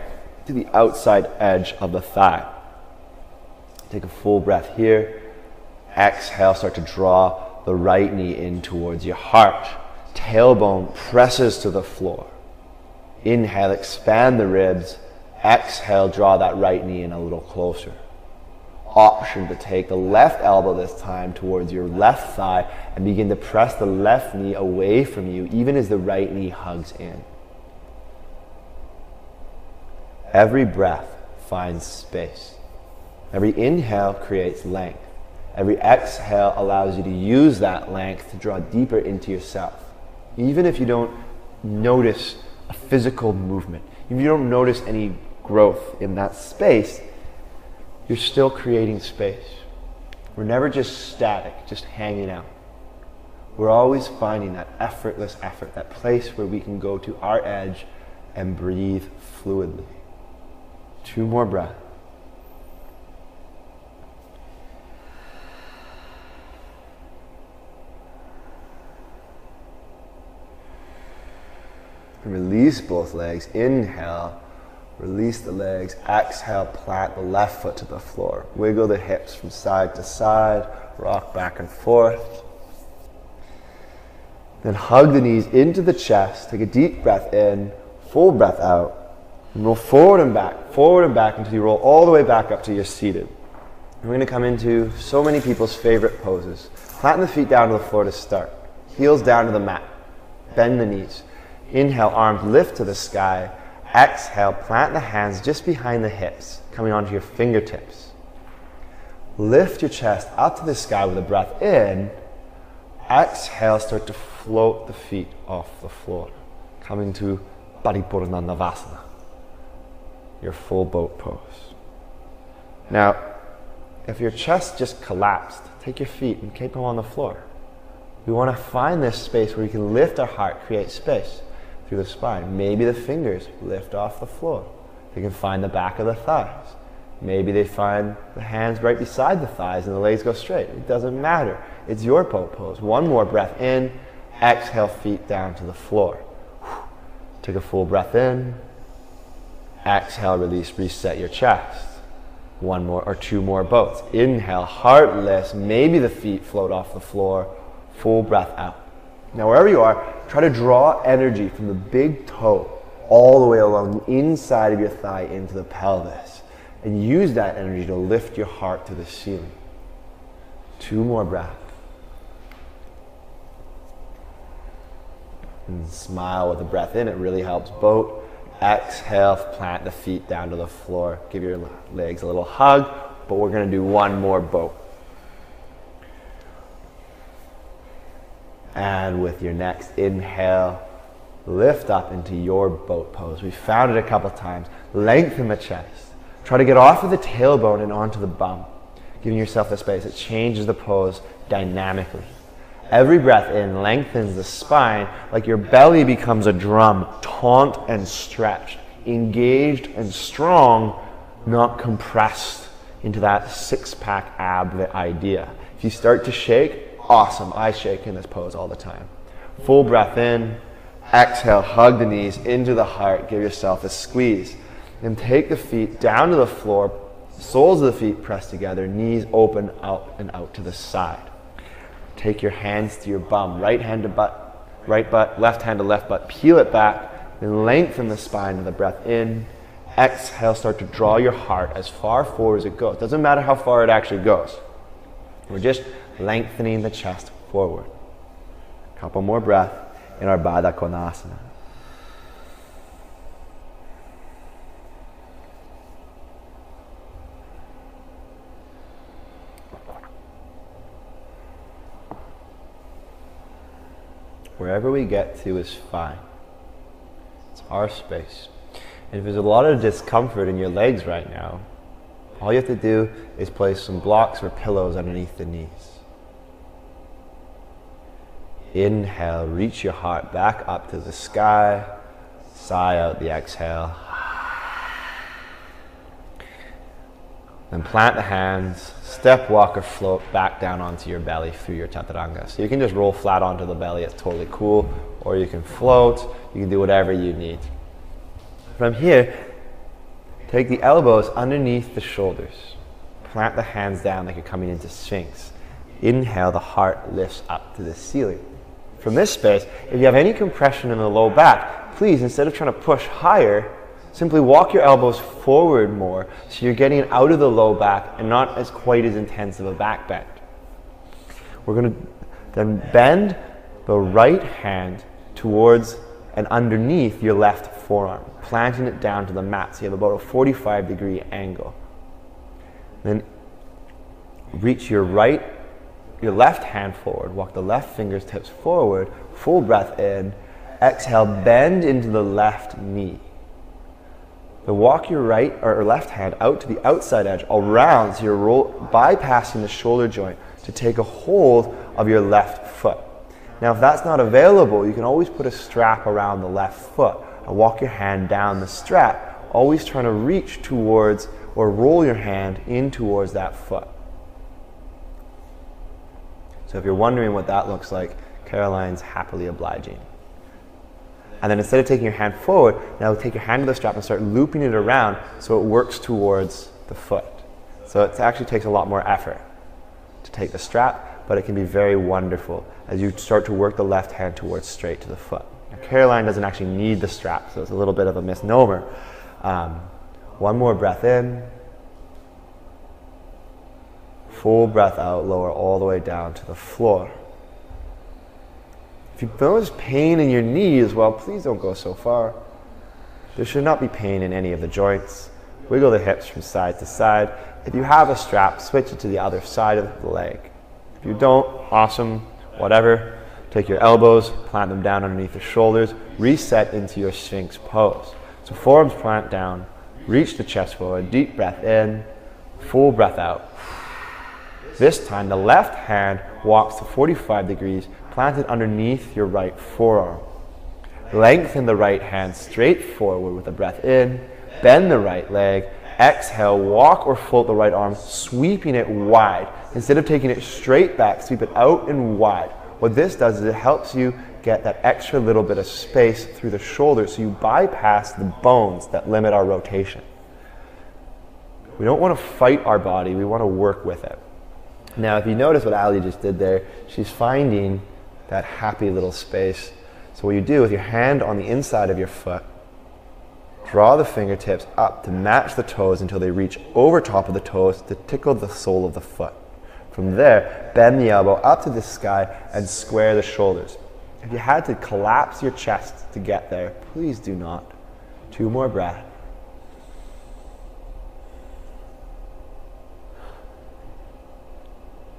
to the outside edge of the thigh. Take a full breath here. Exhale, start to draw the right knee in towards your heart. Tailbone presses to the floor. Inhale, expand the ribs. Exhale, draw that right knee in a little closer. Option to take the left elbow this time towards your left thigh and begin to press the left knee away from you, even as the right knee hugs in. Every breath finds space. Every inhale creates length. Every exhale allows you to use that length to draw deeper into yourself. Even if you don't notice a physical movement, if you don't notice any growth in that space, you're still creating space. We're never just static, just hanging out. We're always finding that effortless effort, that place where we can go to our edge and breathe fluidly. 2 more breaths. Release both legs. Inhale. Release the legs. Exhale, plant the left foot to the floor. Wiggle the hips from side to side. Rock back and forth. Then hug the knees into the chest. Take a deep breath in. Full breath out. And roll forward and back until you roll all the way back up to your seated. We're going to come into so many people's favorite poses. Plant the feet down to the floor to start. Heels down to the mat. Bend the knees. Inhale, arms lift to the sky. Exhale, plant the hands just behind the hips, coming onto your fingertips. Lift your chest up to the sky with a breath in. Exhale, start to float the feet off the floor, coming to Paripurnanavasana, your full boat pose. Now, if your chest just collapsed, take your feet and keep them on the floor. We want to find this space where we can lift our heart, create space through the spine. Maybe the fingers lift off the floor. They can find the back of the thighs. Maybe they find the hands right beside the thighs and the legs go straight. It doesn't matter. It's your boat pose. 1 more breath in. Exhale, feet down to the floor. Take a full breath in. Exhale, release, reset your chest. 1 more or 2 more boats. Inhale, heart lifts. Maybe the feet float off the floor. Full breath out. Now wherever you are, try to draw energy from the big toe all the way along the inside of your thigh into the pelvis. And use that energy to lift your heart to the ceiling. 2 more breaths. And smile with the breath in, it really helps boat. Exhale, plant the feet down to the floor. Give your legs a little hug, but we're going to do 1 more boat. And with your next inhale, lift up into your boat pose. We found it a couple times. Lengthen the chest. Try to get off of the tailbone and onto the bum, giving yourself the space. It changes the pose dynamically. Every breath in lengthens the spine like your belly becomes a drum, taut and stretched, engaged and strong, not compressed into that 6-pack ab idea. If you start to shake, awesome. I shake in this pose all the time. Full breath in. Exhale, hug the knees into the heart. Give yourself a squeeze. And take the feet down to the floor. Soles of the feet pressed together. Knees open out and out to the side. Take your hands to your bum. Right hand to butt, right butt, left hand to left butt. Peel it back. Then lengthen the spine with a breath in. Exhale, start to draw your heart as far forward as it goes. Doesn't matter how far it actually goes. We're just lengthening the chest forward. A couple more breaths in our Baddha Konasana. Wherever we get to is fine. It's our space. And if there's a lot of discomfort in your legs right now, all you have to do is place some blocks or pillows underneath the knees. Inhale, reach your heart back up to the sky. Sigh out the exhale. Then plant the hands, step, walk, or float back down onto your belly through your chaturanga. So you can just roll flat onto the belly, it's totally cool. Or you can float, you can do whatever you need. From here, take the elbows underneath the shoulders. Plant the hands down like you're coming into Sphinx. Inhale, the heart lifts up to the ceiling. From this space, if you have any compression in the low back, please, instead of trying to push higher, simply walk your elbows forward more so you're getting out of the low back and not as quite as intense of a back bend. We're going to then bend the right hand towards and underneath your left forearm, planting it down to the mat so you have about a 45-degree angle. Then reach your left hand forward, walk the left fingertips forward, full breath in, exhale, bend into the left knee. Then walk your right or left hand out to the outside edge, around, so you're bypassing the shoulder joint to take a hold of your left foot. Now, if that's not available, you can always put a strap around the left foot and walk your hand down the strap, always trying to reach towards or roll your hand in towards that foot. So if you're wondering what that looks like, Caroline's happily obliging. And then instead of taking your hand forward, now take your hand to the strap and start looping it around so it works towards the foot. So it actually takes a lot more effort to take the strap, but it can be very wonderful as you start to work the left hand towards straight to the foot. Now, Caroline doesn't actually need the strap, so it's a little bit of a misnomer. One more breath in. Full breath out, lower all the way down to the floor. If you notice pain in your knee as well, please don't go so far. There should not be pain in any of the joints. Wiggle the hips from side to side. If you have a strap, switch it to the other side of the leg. If you don't, awesome, whatever. Take your elbows, plant them down underneath the shoulders, reset into your Sphinx pose. So forearms plant down, reach the chest forward, deep breath in, full breath out. This time, the left hand walks to 45 degrees, planted underneath your right forearm. Lengthen the right hand straight forward with a breath in, bend the right leg, exhale, walk or float the right arm, sweeping it wide. Instead of taking it straight back, sweep it out and wide. What this does is it helps you get that extra little bit of space through the shoulders so you bypass the bones that limit our rotation. We don't want to fight our body, we want to work with it. Now, if you notice what Ali just did there, she's finding that happy little space. So what you do with your hand on the inside of your foot, draw the fingertips up to match the toes until they reach over top of the toes to tickle the sole of the foot. From there, bend the elbow up to the sky and square the shoulders. If you had to collapse your chest to get there, please do not. 2 more breaths.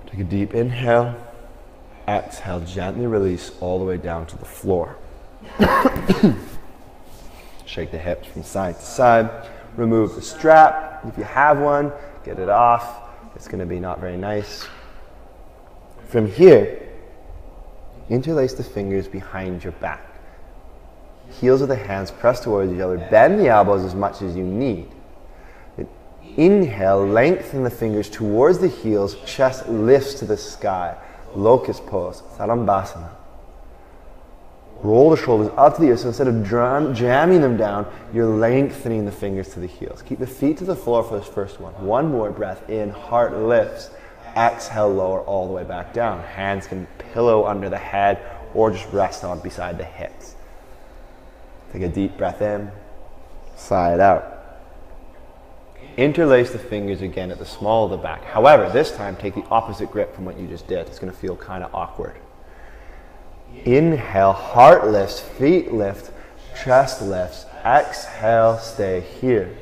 Take a deep inhale. Exhale, gently release all the way down to the floor. Shake the hips from side to side. Remove the strap. If you have one, get it off. It's going to be not very nice. From here, interlace the fingers behind your back. Heels of the hands press towards each other. Bend the elbows as much as you need. Inhale, lengthen the fingers towards the heels, chest lifts to the sky. Locust pose, Sarambhasana. Roll the shoulders up to the ears, so instead of jamming them down, you're lengthening the fingers to the heels. Keep the feet to the floor for this first one. One more breath in, heart lifts. Exhale, lower all the way back down. Hands can pillow under the head or just rest on beside the hips. Take a deep breath in, sigh it out. Interlace the fingers again at the small of the back. However, this time take the opposite grip from what you just did. It's going to feel kind of awkward. Inhale, heart lifts, feet lift, chest lifts. Exhale, stay here.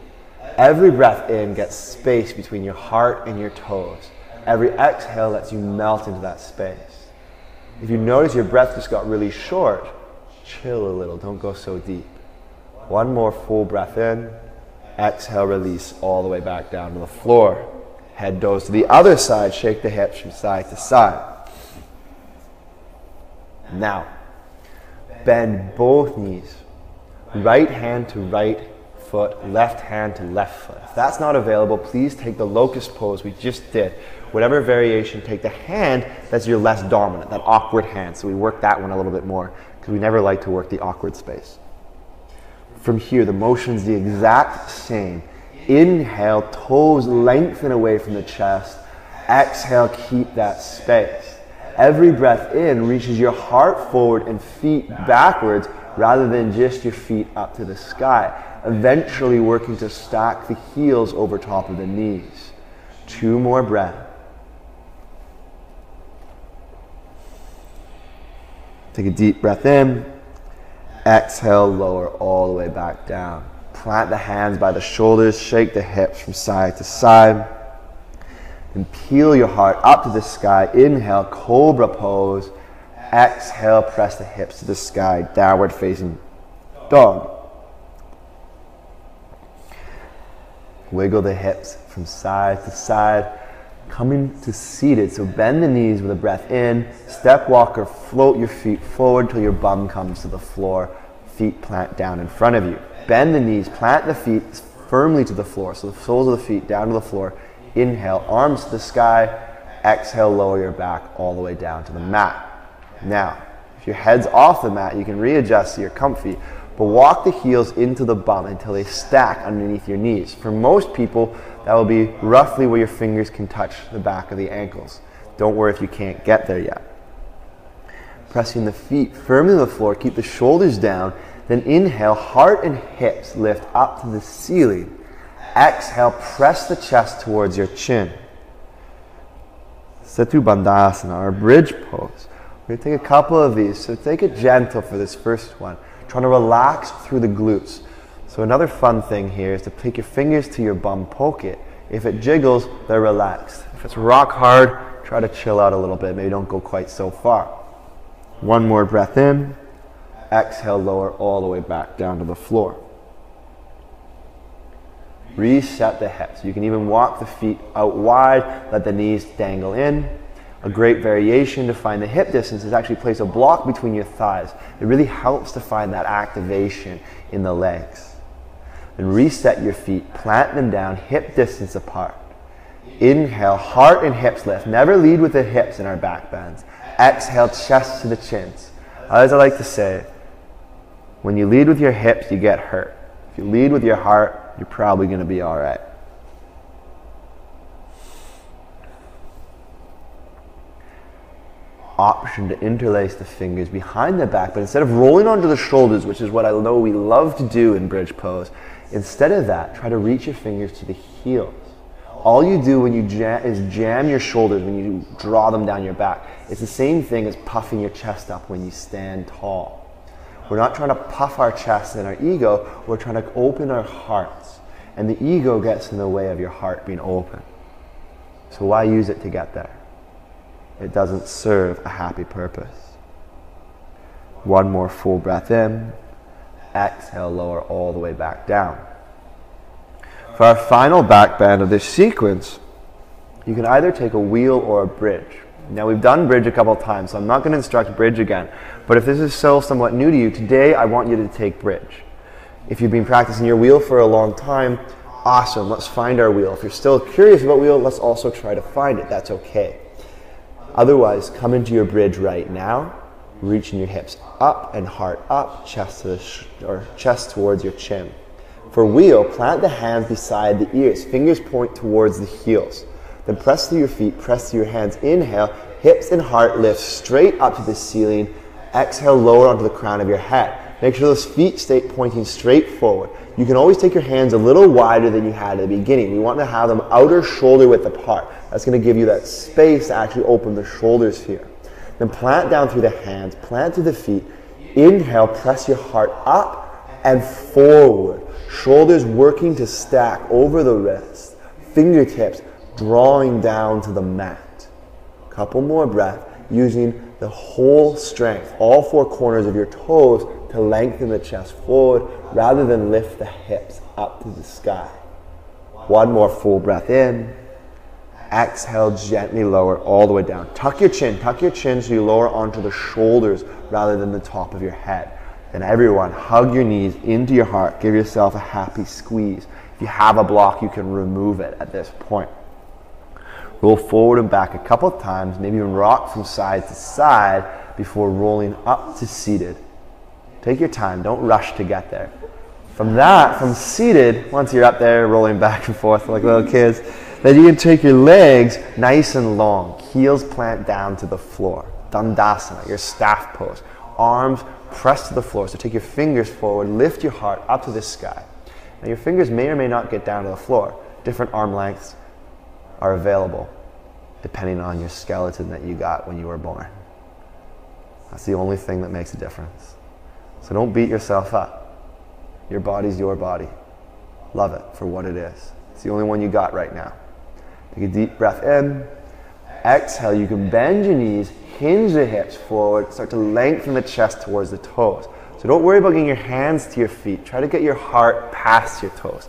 Every breath in gets space between your heart and your toes. Every exhale lets you melt into that space. If you notice your breath just got really short, chill a little, don't go so deep. One more full breath in. Exhale, release all the way back down to the floor. Head goes to the other side. Shake the hips from side to side. Now, bend both knees. Right hand to right foot, left hand to left foot. If that's not available, please take the locust pose we just did. Whatever variation, take the hand that's your less dominant, that awkward hand. So we work that one a little bit more because we never like to work the awkward space. From here, the motion's the exact same. Inhale, toes lengthen away from the chest. Exhale, keep that space. Every breath in reaches your heart forward and feet backwards rather than just your feet up to the sky, eventually working to stack the heels over top of the knees. 2 more breaths. Take a deep breath in. Exhale, lower all the way back down. Plant the hands by the shoulders, shake the hips from side to side. Then peel your heart up to the sky. Inhale, cobra pose. Exhale, press the hips to the sky, downward facing dog. Wiggle the hips from side to side, coming to seated. So bend the knees with a breath in. Step walk or float your feet forward till your bum comes to the floor. Feet plant down in front of you. Bend the knees, plant the feet firmly to the floor. So the soles of the feet down to the floor. Inhale, arms to the sky. Exhale, lower your back all the way down to the mat. Now, if your head's off the mat, you can readjust so you're comfy, but walk the heels into the bum until they stack underneath your knees. For most people, that will be roughly where your fingers can touch the back of the ankles. Don't worry if you can't get there yet. Pressing the feet firmly to the floor, keep the shoulders down, then inhale, heart and hips lift up to the ceiling. Exhale, press the chest towards your chin. Setu Bandhasana, our bridge pose. We're going to take a couple of these, so take it gentle for this first one. Trying to relax through the glutes. So another fun thing here is to take your fingers to your bum, poke it. If it jiggles, they're relaxed. If it's rock hard, try to chill out a little bit. Maybe don't go quite so far. 1 more breath in. Exhale, lower all the way back down to the floor. Reset the hips. You can even walk the feet out wide, let the knees dangle in. A great variation to find the hip distance is actually place a block between your thighs. It really helps to find that activation in the legs. Then reset your feet, plant them down, hip distance apart. Inhale, heart and hips lift. Never lead with the hips in our back bends. Exhale, chest to the chins. As I like to say, when you lead with your hips, you get hurt. If you lead with your heart, you're probably going to be all right. Option to interlace the fingers behind the back, but instead of rolling onto the shoulders, which is what I know we love to do in bridge pose, instead of that, try to reach your fingers to the heels. All you do when you jam your shoulders when you draw them down your back. It's the same thing as puffing your chest up when you stand tall. We're not trying to puff our chest and our ego, we're trying to open our hearts. And the ego gets in the way of your heart being open. So why use it to get there? It doesn't serve a happy purpose. 1 more full breath in. Exhale, lower all the way back down. For our final back bend of this sequence, you can either take a wheel or a bridge. Now we've done bridge a couple of times, so I'm not going to instruct bridge again. But if this is still somewhat new to you, today I want you to take bridge. If you've been practicing your wheel for a long time, awesome, let's find our wheel. If you're still curious about wheel, let's also try to find it. That's okay. Otherwise, come into your bridge right now, reaching your hips up and heart up, chest towards your chin. For wheel, plant the hands beside the ears, fingers point towards the heels. Then press through your feet, press through your hands. Inhale, hips and heart lift straight up to the ceiling. Exhale, lower onto the crown of your head. Make sure those feet stay pointing straight forward. You can always take your hands a little wider than you had at the beginning. We want to have them outer shoulder width apart. That's going to give you that space to actually open the shoulders here. Then plant down through the hands, plant through the feet. Inhale, press your heart up and forward. Shoulders working to stack over the wrist. Fingertips drawing down to the mat. Couple more breaths using the whole strength, all 4 corners of your toes to lengthen the chest forward rather than lift the hips up to the sky. 1 more full breath in. Exhale, gently lower all the way down. Tuck your chin so you lower onto the shoulders rather than the top of your head. Then everyone, hug your knees into your heart. Give yourself a happy squeeze. If you have a block, you can remove it at this point. Roll forward and back a couple of times, maybe even rock from side to side before rolling up to seated. Take your time, don't rush to get there. From seated, once you're up there rolling back and forth like little kids, then you can take your legs nice and long, heels plant down to the floor. Dandasana, your staff pose. Arms press to the floor, so take your fingers forward, lift your heart up to the sky. Now your fingers may or may not get down to the floor. Different arm lengths are available depending on your skeleton that you got when you were born. That's the only thing that makes a difference. So don't beat yourself up. Your body's your body. Love it for what it is. It's the only one you got right now. Take a deep breath in. Exhale, you can bend your knees, hinge the hips forward, start to lengthen the chest towards the toes. So don't worry about getting your hands to your feet. Try to get your heart past your toes.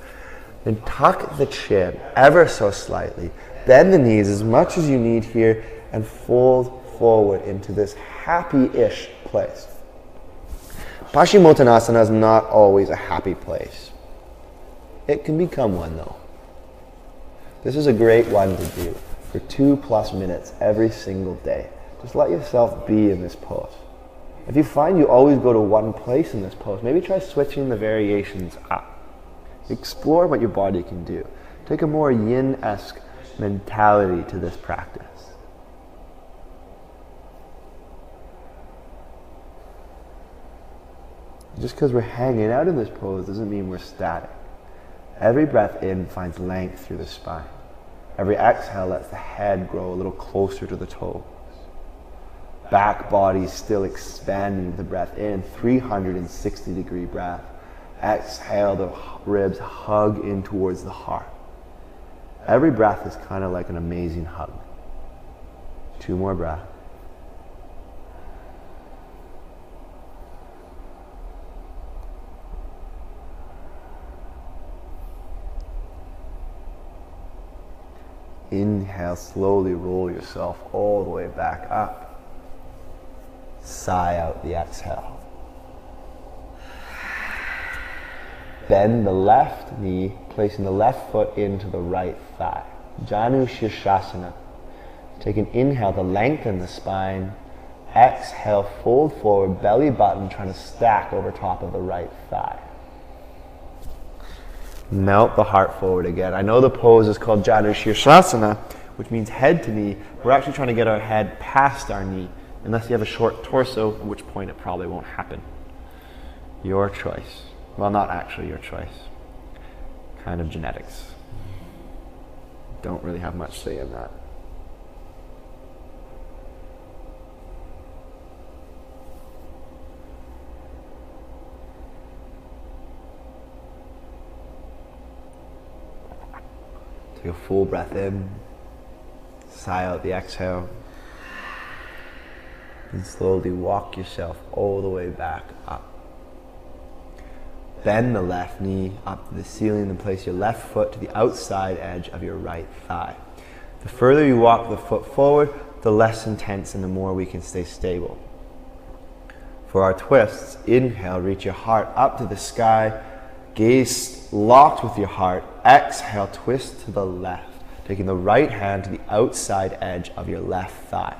Then tuck the chin ever so slightly. Bend the knees as much as you need here and fold forward into this happy-ish place. Paschimottanasana is not always a happy place. It can become one though. This is a great one to do for 2+ minutes every single day. Just let yourself be in this pose. If you find you always go to one place in this pose, maybe try switching the variations up. Explore what your body can do. Take a more yin-esque mentality to this practice. Just because we're hanging out in this pose doesn't mean we're static. Every breath in finds length through the spine. Every exhale lets the head grow a little closer to the toes. Back body still expanding with the breath in, 360-degree breath. Exhale, the ribs hug in towards the heart. Every breath is kind of like an amazing hug. 2 more breaths. Inhale, slowly roll yourself all the way back up. Sigh out the exhale. Bend the left knee, placing the left foot into the right thigh. Janu Shirshasana. Take an inhale to lengthen the spine. Exhale, fold forward, belly button trying to stack over top of the right thigh. Melt the heart forward again. I know the pose is called Janu Shirshasana, which means head to knee. We're actually trying to get our head past our knee, unless you have a short torso, at which point it probably won't happen. Your choice. Well, not actually your choice. Kind of genetics. Don't really have much say in that. Take a full breath in, sigh out the exhale, and slowly walk yourself all the way back up. Bend the left knee up to the ceiling and place your left foot to the outside edge of your right thigh. The further you walk the foot forward, the less intense and the more we can stay stable. For our twists, inhale, reach your heart up to the sky. Gaze locked with your heart. Exhale, twist to the left, taking the right hand to the outside edge of your left thigh.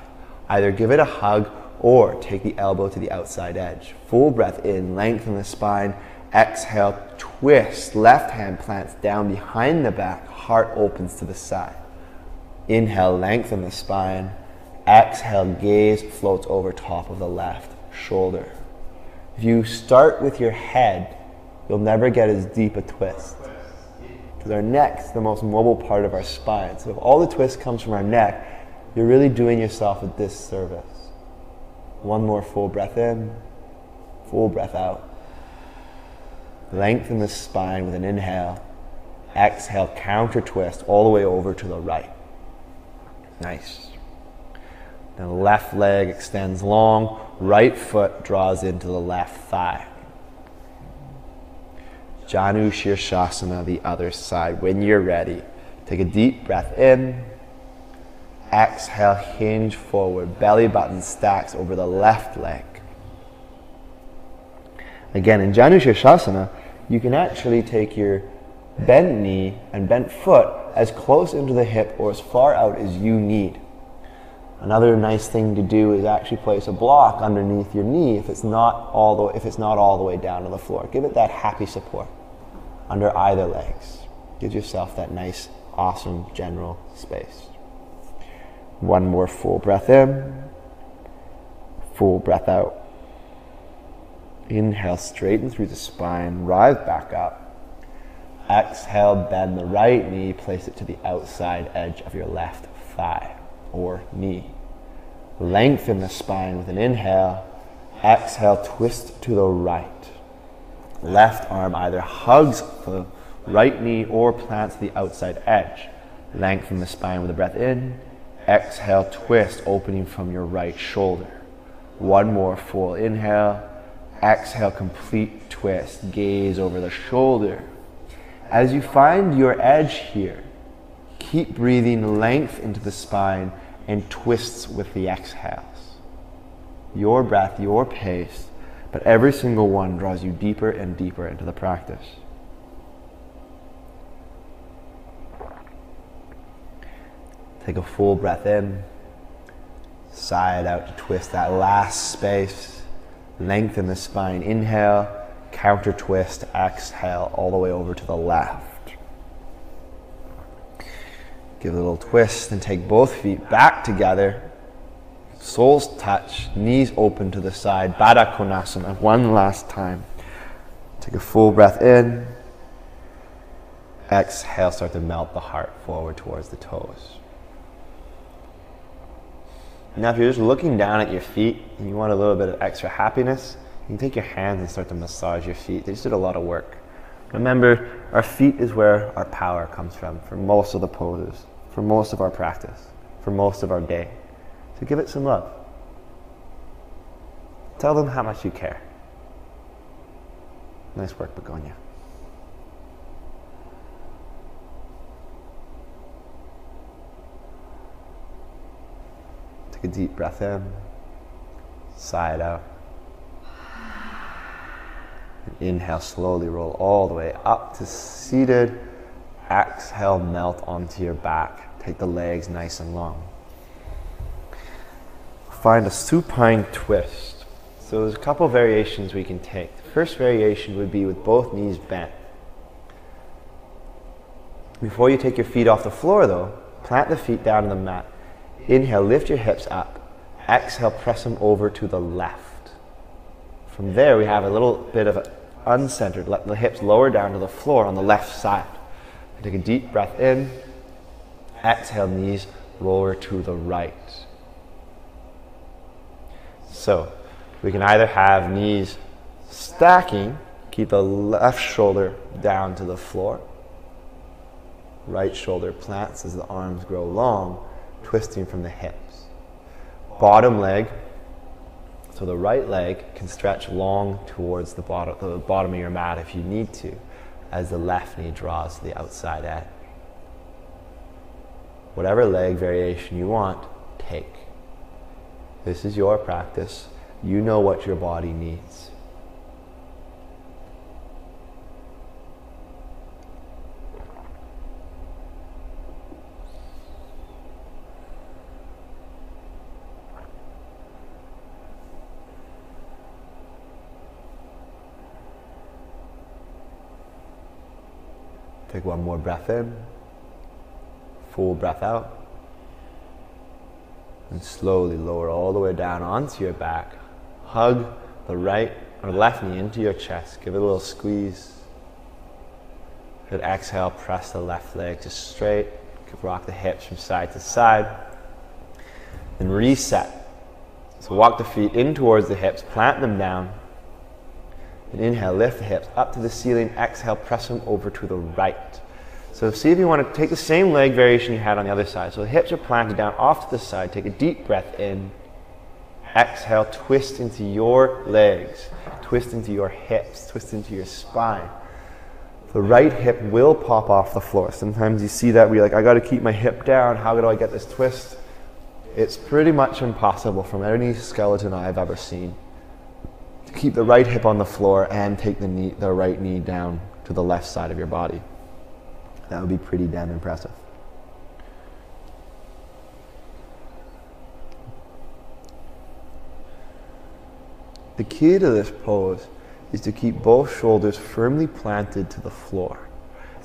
Either give it a hug or take the elbow to the outside edge. Full breath in, lengthen the spine. Exhale, twist. Left hand plants down behind the back. Heart opens to the side. Inhale, lengthen the spine. Exhale, gaze floats over top of the left shoulder. If you start with your head, you'll never get as deep a twist, because our neck's the most mobile part of our spine. So if all the twist comes from our neck, you're really doing yourself a disservice. One more full breath in, full breath out. Lengthen the spine with an inhale. Exhale, counter twist all the way over to the right. Nice. Now the left leg extends long, right foot draws into the left thigh. Janu Shirshasana, the other side. When you're ready, take a deep breath in. Exhale, hinge forward. Belly button stacks over the left leg. Again, in Janu Shirshasana, you can actually take your bent knee and bent foot as close into the hip or as far out as you need. Another nice thing to do is actually place a block underneath your knee if it's not all the way down to the floor. Give it that happy support. under either legs. Give yourself that nice, awesome general space. One more full breath in, full breath out. Inhale, straighten through the spine, rise back up. Exhale, bend the right knee, place it to the outside edge of your left thigh or knee. Lengthen the spine with an inhale. Exhale, twist to the right. Left arm either hugs the right knee or plants the outside edge. Lengthen the spine with a breath in. Exhale, twist, opening from your right shoulder. One more full inhale. Exhale, complete twist. Gaze over the shoulder. As you find your edge here, keep breathing length into the spine and twists with the exhales. Your breath, your pace, but every single one draws you deeper and deeper into the practice. Take a full breath in, sigh it out to twist that last space. Lengthen the spine, inhale, counter twist, exhale, all the way over to the left. Give it a little twist and take both feet back together. Soles touch, knees open to the side, Baddha Konasana. One last time. Take a full breath in. Exhale, start to melt the heart forward towards the toes. Now if you're just looking down at your feet and you want a little bit of extra happiness, you can take your hands and start to massage your feet. They just did a lot of work. Remember, our feet is where our power comes from for most of the poses, for most of our practice, for most of our day. So give it some love. Tell them how much you care. Nice work, Begonia. Take a deep breath in, sigh it out. And inhale, slowly roll all the way up to seated. Exhale, melt onto your back. Take the legs nice and long. Find a supine twist. So there's a couple variations we can take. The first variation would be with both knees bent. Before you take your feet off the floor though, plant the feet down on the mat. Inhale, lift your hips up. Exhale, press them over to the left. From there, we have a little bit of uncentered. Let the hips lower down to the floor on the left side. Take a deep breath in. Exhale, knees lower to the right. So, we can either have knees stacking, keep the left shoulder down to the floor. Right shoulder plants as the arms grow long, twisting from the hips. Bottom leg, so the right leg can stretch long towards the bottom of your mat if you need to, as the left knee draws to the outside edge. Whatever leg variation you want, take. This is your practice. You know what your body needs. Take one more breath in, full breath out, and slowly lower all the way down onto your back. Hug the right or left knee into your chest. Give it a little squeeze. Good exhale, press the left leg just straight. Rock the hips from side to side. Then reset. So walk the feet in towards the hips, plant them down. And inhale, lift the hips up to the ceiling. Exhale, press them over to the right. So see if you want to take the same leg variation you had on the other side. So the hips are planted down off to the side. Take a deep breath in. Exhale, twist into your legs. Twist into your hips. Twist into your spine. The right hip will pop off the floor. Sometimes you see that where you're like, I got to keep my hip down. How do I get this twist? It's pretty much impossible from any skeleton I've ever seen. Keep the right hip on the floor and take the right knee down to the left side of your body. That would be pretty damn impressive. The key to this pose is to keep both shoulders firmly planted to the floor.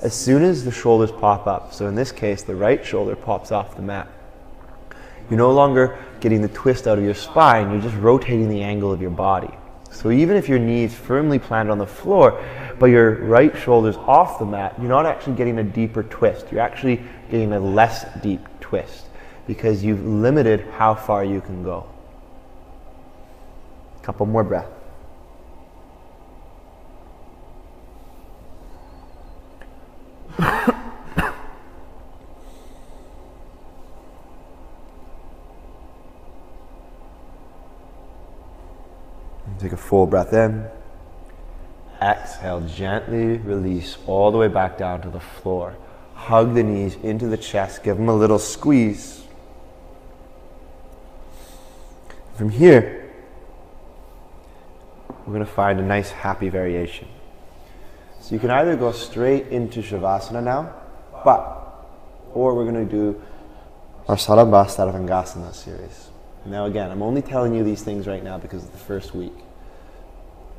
As soon as the shoulders pop up, so in this case the right shoulder pops off the mat, you're no longer getting the twist out of your spine, you're just rotating the angle of your body. So even if your knee is firmly planted on the floor, but your right shoulder's off the mat, you're not actually getting a deeper twist. You're actually getting a less deep twist because you've limited how far you can go. Couple more breaths. Take a full breath in. Exhale, gently release all the way back down to the floor. Hug the knees into the chest, give them a little squeeze. From here, we're going to find a nice happy variation. So you can either go straight into Shavasana now, or we're going to do our Sarabhastavangasana series. Now again, I'm only telling you these things right now because it's the first week.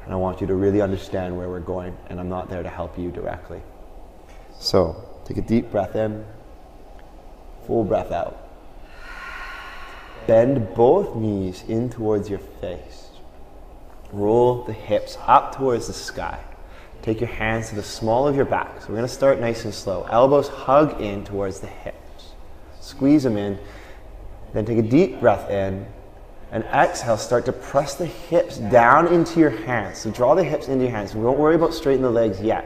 And I want you to really understand where we're going, and I'm not there to help you directly. So, take a deep breath in, full breath out. Bend both knees in towards your face. Roll the hips up towards the sky. Take your hands to the small of your back. So we're going to start nice and slow. Elbows hug in towards the hips. Squeeze them in. Then take a deep breath in. And exhale, start to press the hips down into your hands. So draw the hips into your hands. We won't worry about straightening the legs yet.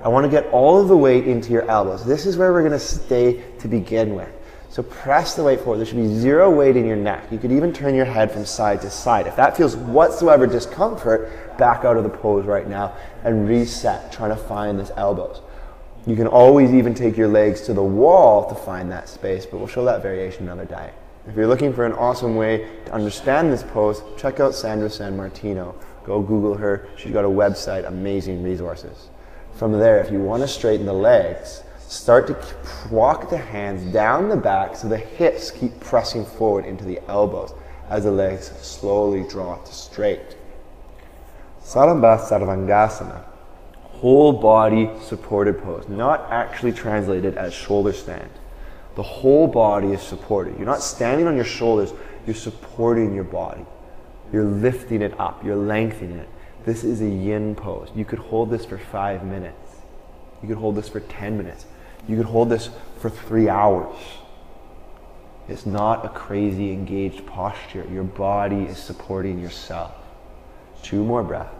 I want to get all of the weight into your elbows. This is where we're going to stay to begin with. So press the weight forward. There should be zero weight in your neck. You could even turn your head from side to side. If that feels whatsoever discomfort, back out of the pose right now and reset, trying to find this elbows. You can always even take your legs to the wall to find that space, but we'll show that variation another day. If you're looking for an awesome way to understand this pose, check out Sandra San Martino. Go Google her. She's got a website, amazing resources. From there, if you want to straighten the legs, start to walk the hands down the back so the hips keep pressing forward into the elbows as the legs slowly draw to straight. Sarabhastavangasana, whole body supported pose, not actually translated as shoulder stand. The whole body is supported. You're not standing on your shoulders, you're supporting your body. You're lifting it up, you're lengthening it. This is a yin pose. You could hold this for 5 minutes. You could hold this for 10 minutes. You could hold this for 3 hours. It's not a crazy engaged posture. Your body is supporting yourself. 2 more breaths.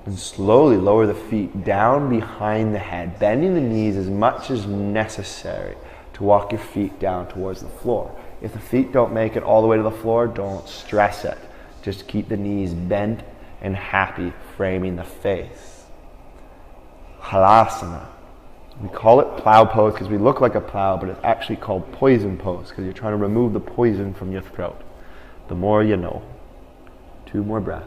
And slowly lower the feet down behind the head, bending the knees as much as necessary to walk your feet down towards the floor. If the feet don't make it all the way to the floor, don't stress it. Just keep the knees bent and happy, framing the face. Halasana. We call it plow pose because we look like a plow, but it's actually called poison pose because you're trying to remove the poison from your throat. The more you know. 2 more breaths.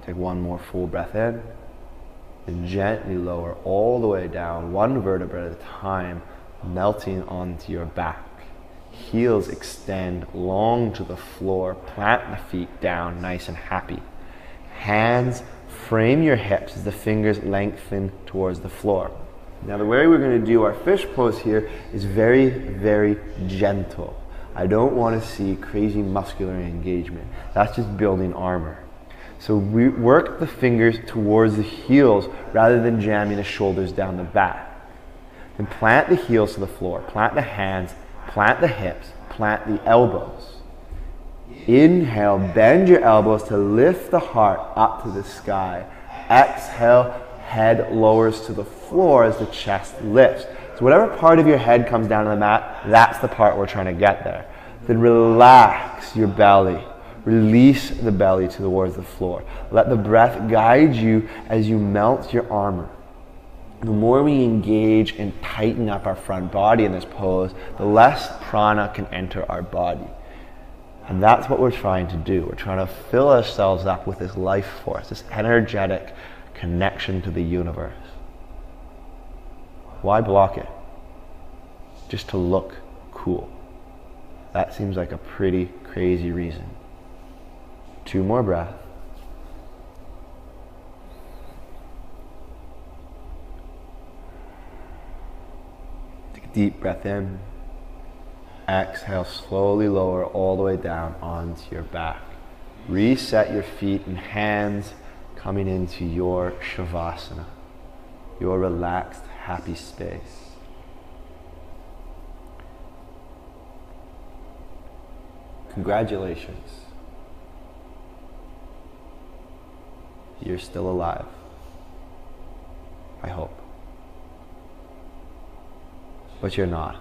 Take 1 more full breath in, and gently lower all the way down, 1 vertebra at a time, melting onto your back. Heels extend long to the floor, plant the feet down nice and happy. Hands frame your hips as the fingers lengthen towards the floor. Now the way we're going to do our fish pose here is very, very gentle. I don't want to see crazy muscular engagement. That's just building armor. So we work the fingers towards the heels rather than jamming the shoulders down the back. Then plant the heels to the floor, plant the hands, plant the hips, plant the elbows. Inhale, bend your elbows to lift the heart up to the sky. Exhale, head lowers to the floor as the chest lifts. So whatever part of your head comes down to the mat, that's the part we're trying to get there. Then relax your belly. Release the belly towards the floor. Let the breath guide you as you melt your armor. The more we engage and tighten up our front body in this pose, the less prana can enter our body. And that's what we're trying to do. We're trying to fill ourselves up with this life force, this energetic connection to the universe. Why block it? Just to look cool. That seems like a pretty crazy reason. 2 more breaths. Take a deep breath in. Exhale, slowly lower all the way down onto your back. Reset your feet and hands coming into your Shavasana, your relaxed, happy space. Congratulations. You're still alive. I hope. But you're not.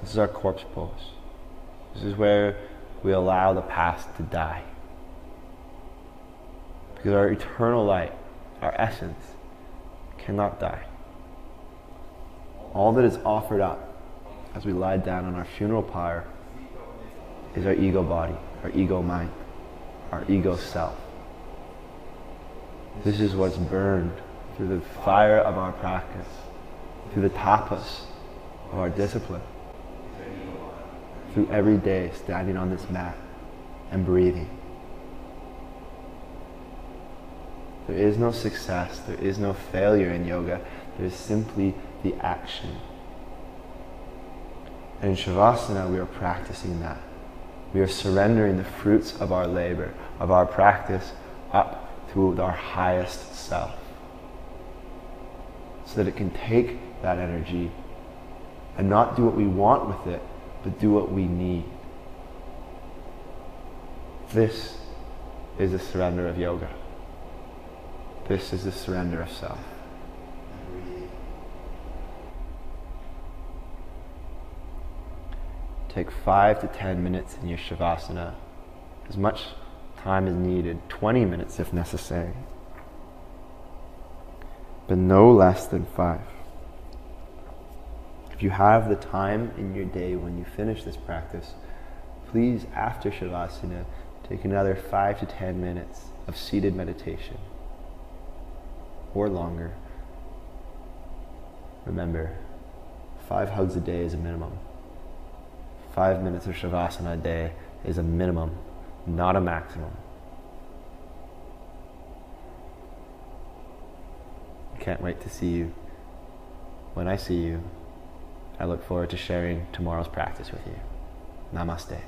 This is our corpse pose. This is where we allow the past to die. Because our eternal light, our essence, cannot die. All that is offered up as we lie down on our funeral pyre is our ego body, our ego mind, our ego self. This is what's burned through the fire of our practice, through the tapas of our discipline, through every day standing on this mat and breathing. There is no success, there is no failure in yoga, there is simply the action. And in Shavasana we are practicing that. We are surrendering the fruits of our labor, of our practice, up to our highest self, so that it can take that energy and not do what we want with it, but do what we need. This is the surrender of yoga. This is the surrender of self. Take 5 to 10 minutes in your Shavasana, as much time as needed, 20 minutes if necessary, but no less than 5. If you have the time in your day when you finish this practice, please, after Shavasana, take another 5 to 10 minutes of seated meditation, or longer. Remember, 5 hugs a day is a minimum. 5 minutes of Shavasana a day is a minimum, not a maximum. I can't wait to see you. When I see you, I look forward to sharing tomorrow's practice with you. Namaste.